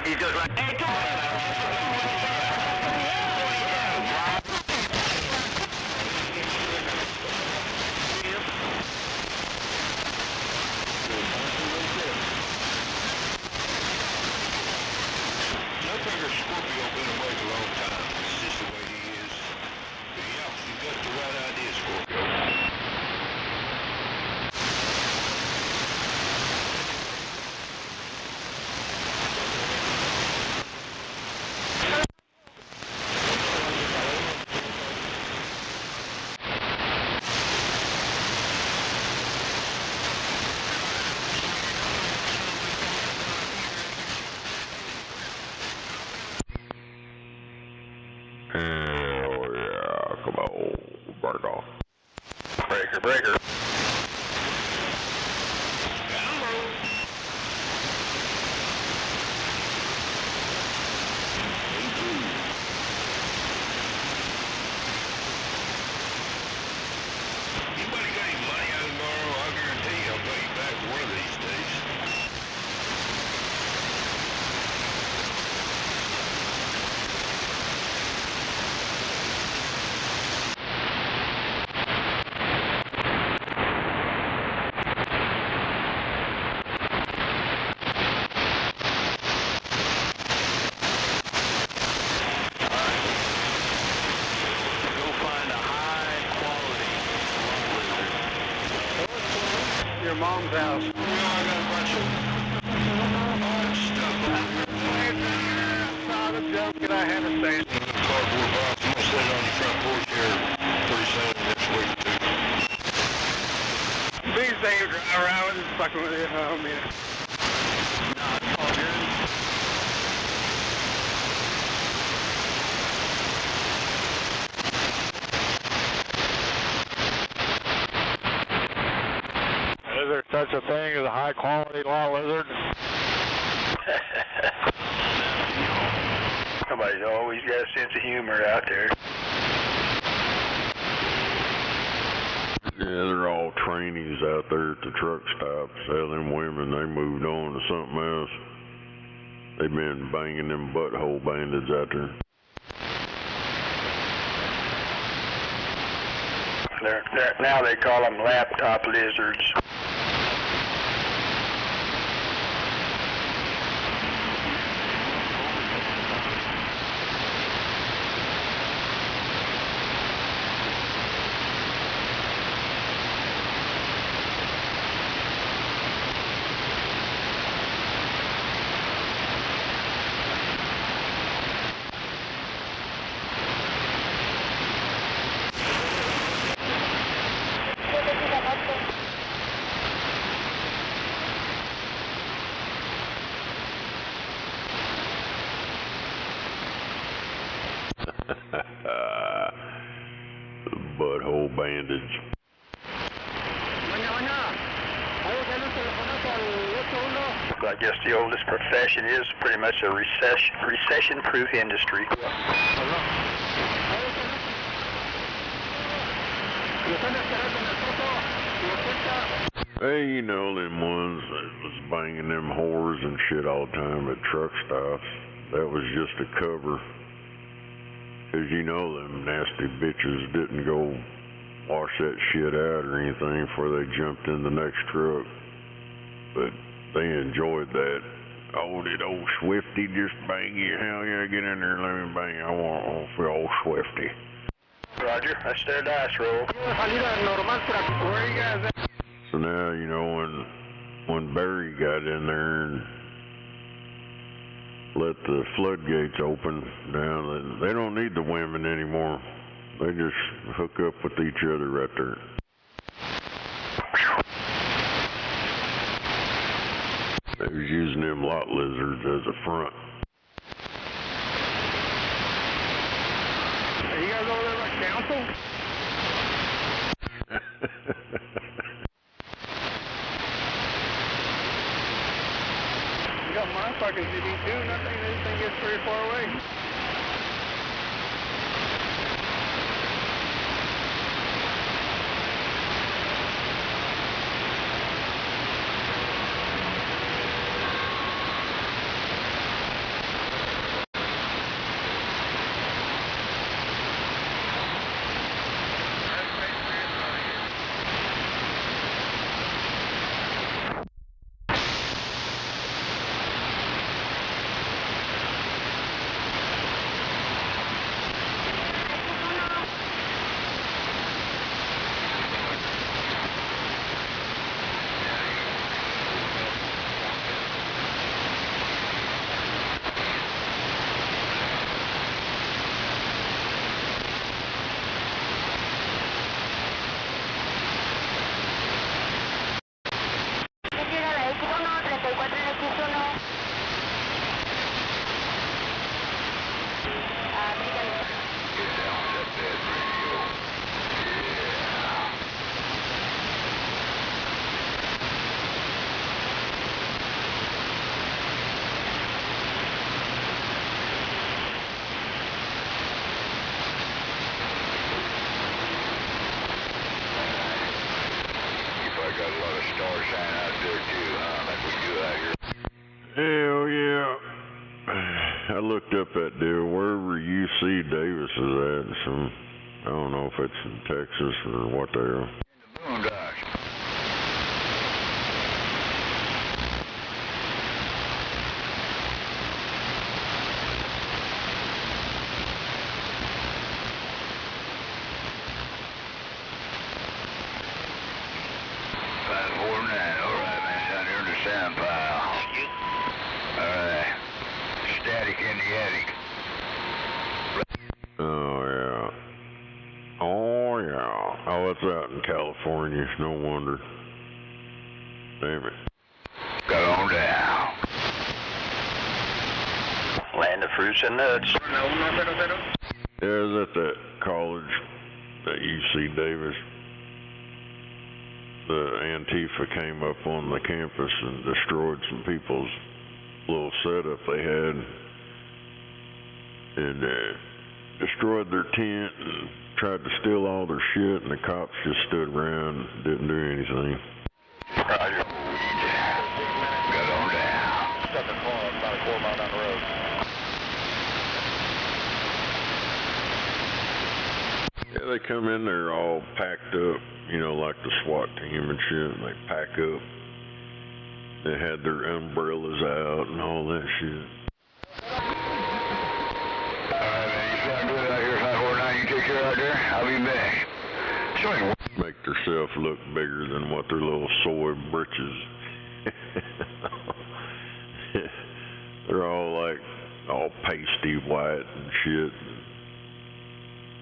He's just like, hey, come Oh yeah, come on, burn off. Breaker, breaker. Anybody got any money I can borrow? I guarantee you I'll pay you back one of these days. Your mom's house. You know, I got a bunch of stuff over there. Not a joke, and I had a stand. Cardboard box. I'm gonna set it on your front porch here pretty soon next week or two. These days, driver, I was just fucking with you. Oh, man. Nah, it's all good. Is there such a thing as a high-quality law lizard? Somebody's always got a sense of humor out there. Yeah, they're all trainees out there at the truck stops. Hell, them women, they moved on to something else. They've been banging them butthole bandits out there. Now they call them laptop lizards. Butthole bandage. I guess the oldest profession is pretty much a recession-proof industry. Hey, you know them ones that was banging them whores and shit all the time at truck stops. That was just a cover. 'Cause you know them nasty bitches didn't go wash that shit out or anything before they jumped in the next truck. But they enjoyed that. Oh, did old Swifty just bang you? Hell yeah, get in there and let me bang you. I want for old Swifty. Roger, that's their dice roll. Where are you guys at? So now, you know, when Barry got in there and let the floodgates open down, they don't need the women anymore. They just hook up with each other right there. They was using them lot lizards as a front. Are you guys over there by council? You got motherfuckers that ain't doing nothing, this thing gets pretty far away. Hell yeah. I looked up that deal wherever UC Davis is at. So I don't know if it's in Texas or what they are. It's out in California, no wonder. Damn it. Go on down. Land of fruits and nuts. Yeah, I was at that college, at UC Davis. The Antifa came up on the campus and destroyed some people's little setup they had. And destroyed their tent and tried to steal all their shit, and the cops just stood around and didn't do anything. Roger. Got on down. Stuck a car about a quarter mile down the road. Yeah, they come in there all packed up, you know, like the SWAT team and shit, and they pack up. They had their umbrellas out and all that shit. Take care out there. I'll be back. Make themselves look bigger than what their little soy britches. They're all like all pasty white and shit.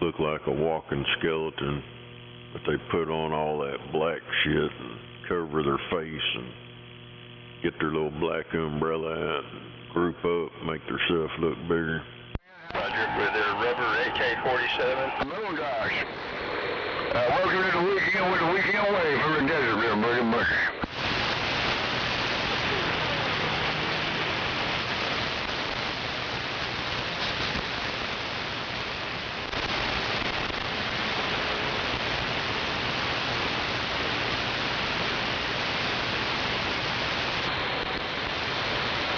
Look like a walking skeleton. But they put on all that black shit and cover their face and get their little black umbrella out and group up, make themselves look bigger. Roger. with their rubber AK-47. Moon Dogs. Welcome to the weekend with the weekend wave from the desert there, buddy.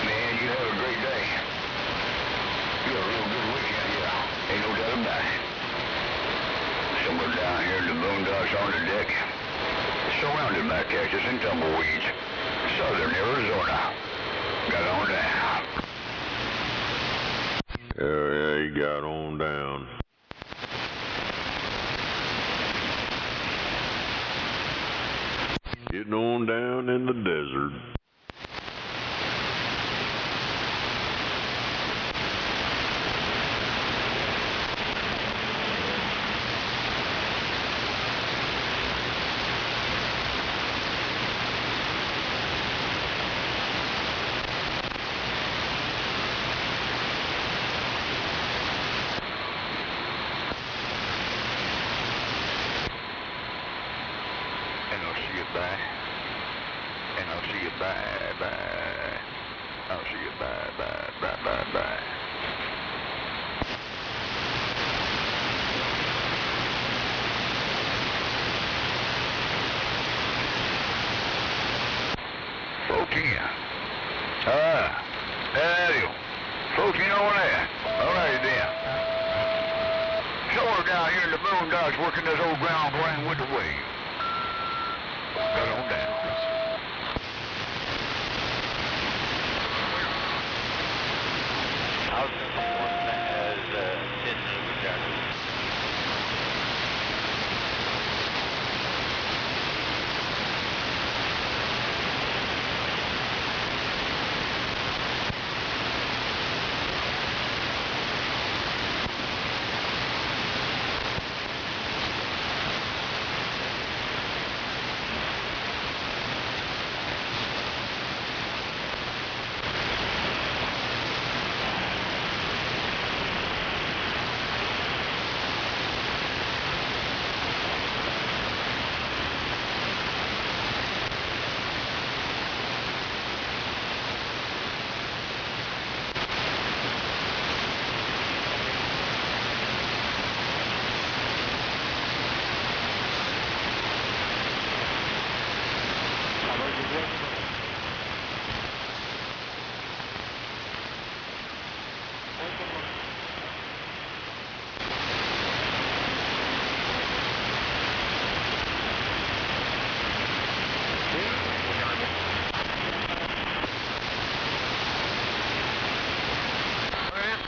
Man, you have a great day. You have a real good weekend, yeah. Ain't no doubt about it. Somewhere down here in the boondocks on the deck, surrounded by cactus and tumbleweeds, southern Arizona. Got on down. Yeah, he got on down. Getting on down in the desert. And I'll see you bye. And I'll see you bye. I'll see you bye. There 14 over there. All right, then. Somewhere down here in the boondocks working this old ground plane with the wave. Got on down. I was going to say one that has 10 Navy jackets.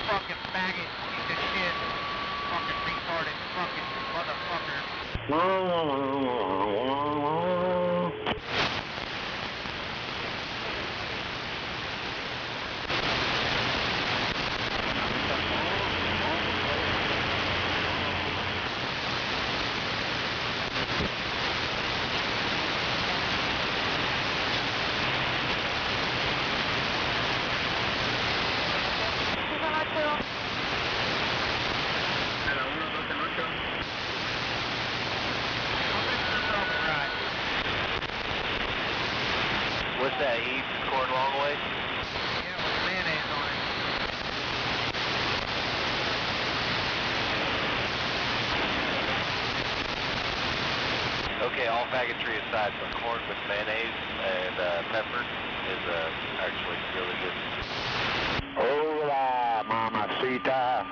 Fucking faggot, piece of shit, fucking retarded, fucking motherfucker. What's that, Eve? Corn long way? Yeah, with mayonnaise on it. Okay, all faggotry aside, but corn with mayonnaise and pepper is actually really good. Hola, mamacita.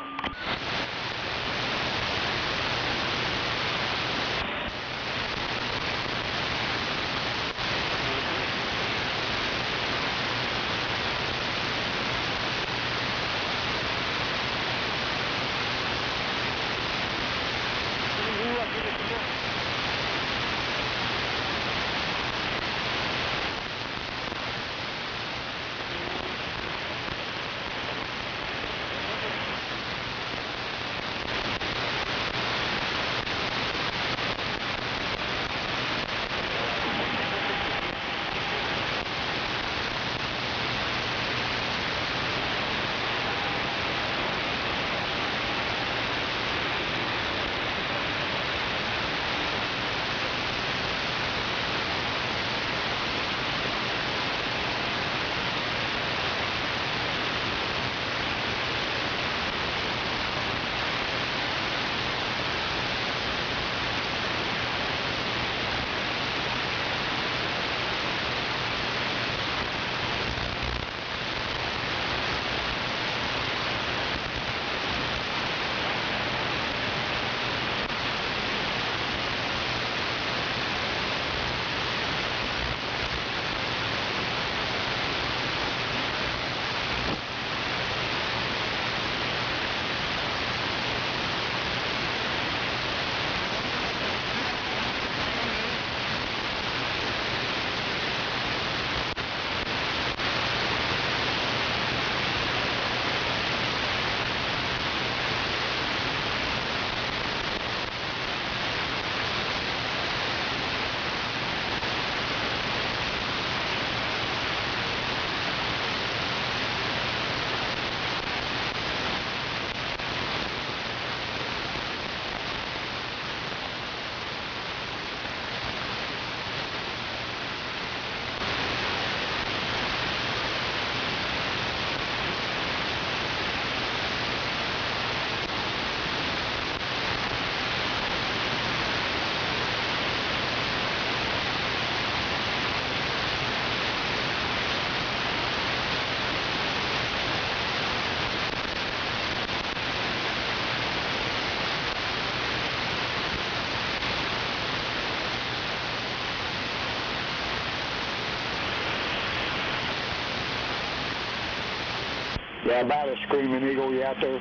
Yeah, about a Screaming Eagle. You out there?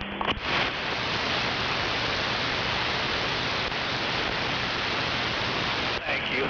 Thank you.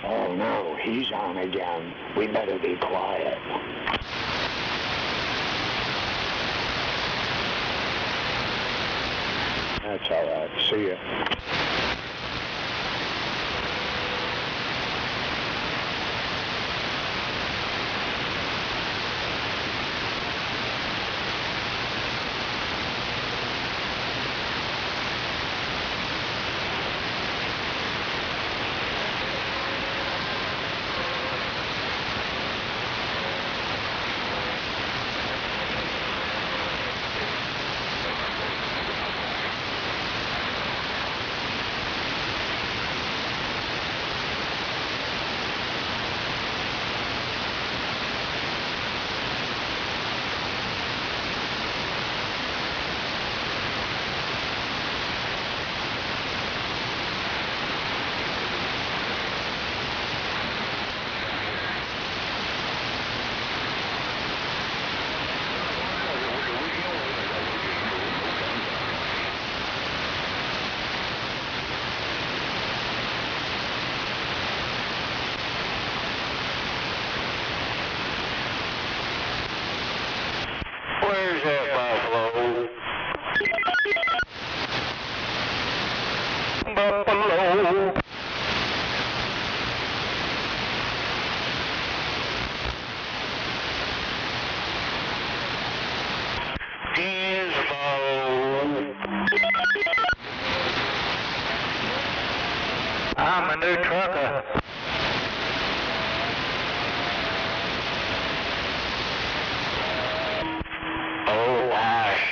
Oh no, he's on again. We better be quiet. That's all right. See ya. Where's that buffalo? Buffalo. Gizmo. I'm a new trucker. Oh, gosh.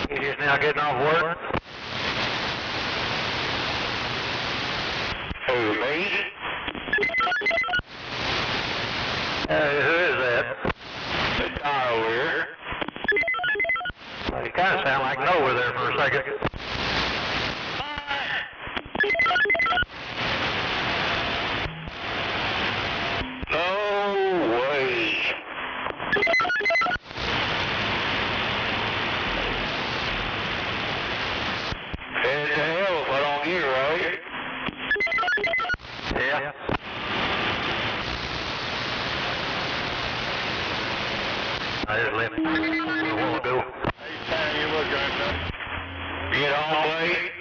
You just now getting off work? Who, me? Who is that? The guy over here. Well, you kind of sound like Noah there for a second. No way. It's a hell if I don't get it right. Yeah. I just left a while ago. Hey, you look right now. Get on, Blake.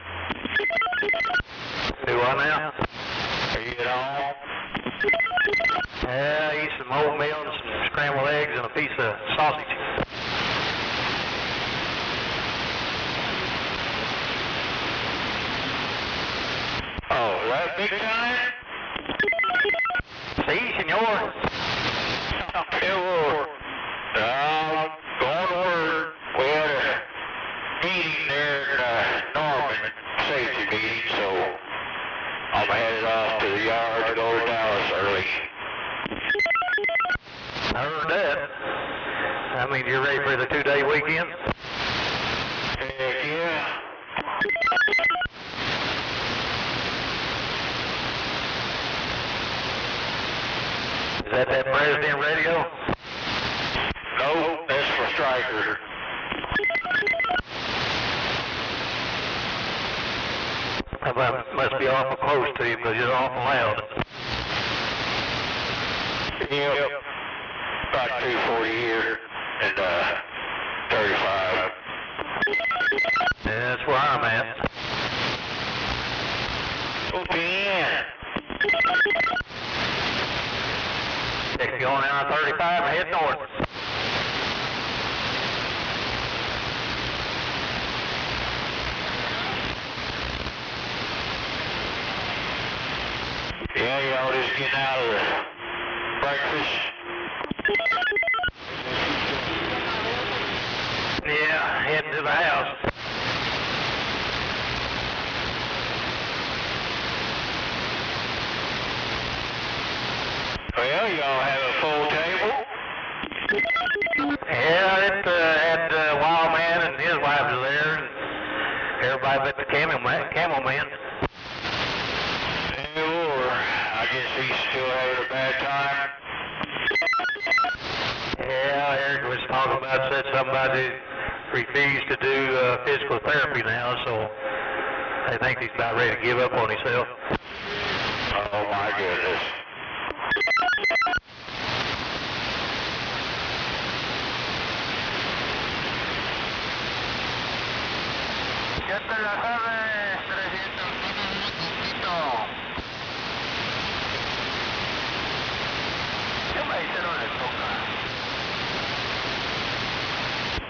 Do I now? Are you get on? Yeah, eat some oatmeal and some scrambled eggs and a piece of sausage. Oh, is that big time? Si, senor. Senor. Going to work. We had a meeting there at Norman, safety meeting, so I'm headed off to the yard to go to Dallas early. I heard that. I mean, you're ready for the 2-day weekend? Heck yeah. Is that President radio? No, that's for Stryker. Must be awful close to you because you're awful loud. Yep. About 240 here and 35. Yeah, that's where I'm at. Okay. If you're going down 35 and head north. Yeah, y'all just getting out of the breakfast. Yeah, heading to the house. Well, y'all have a full table? Yeah, it had Wild Man and his wife was there, and everybody but the Camel Man. Or I guess he's still having a bad time. Yeah, Eric was talking about said somebody refused to do physical therapy now, so I think he's about ready to give up on himself. Oh my goodness.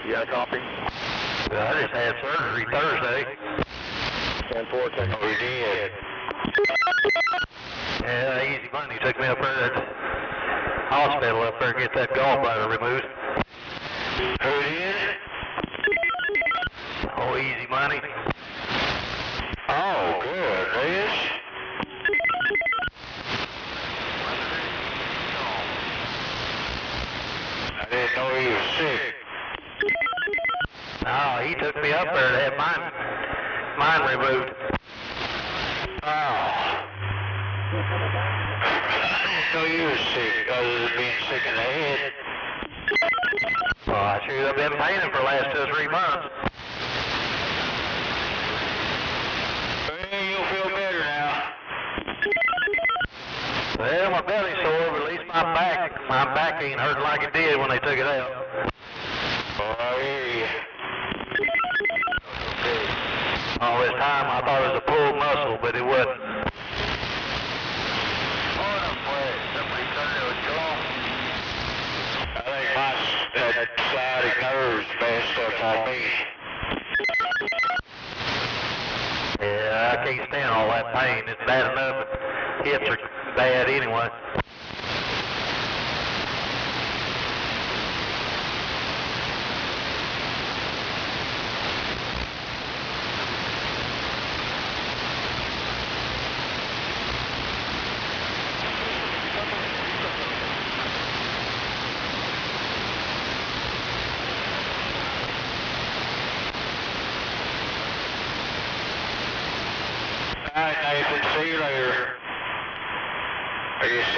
You got a copy? Well, I just had surgery Thursday. 10-4, check. Oh, we did. Yeah, easy money took me up there to the hospital up there to get that gallbladder removed. Who did? Oh, easy money. Oh, good. Yes. I didn't know he was sick. Oh, he took me up there to have mine removed. Oh. I didn't know you was sick, other than being sick in the head. Well, I sure have been painting for the last 2 or 3 months. Well, you'll feel better now. Well, my belly's sore, but at least my back ain't hurting like it did when they took it out. Oh, I hear you. All this time I thought it was a pulled muscle, but it wasn't. I think that sciatic nerve's messed up on me. Yeah, I can't stand all that pain. It's bad enough. Hips are bad anyway. All right, Nathan, see you later. I guess,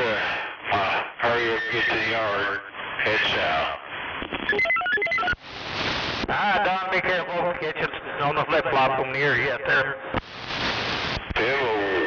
hurry up and get to the yard. Head south. Don, be careful. Catch it on the flip-flop from the area out there. Hello.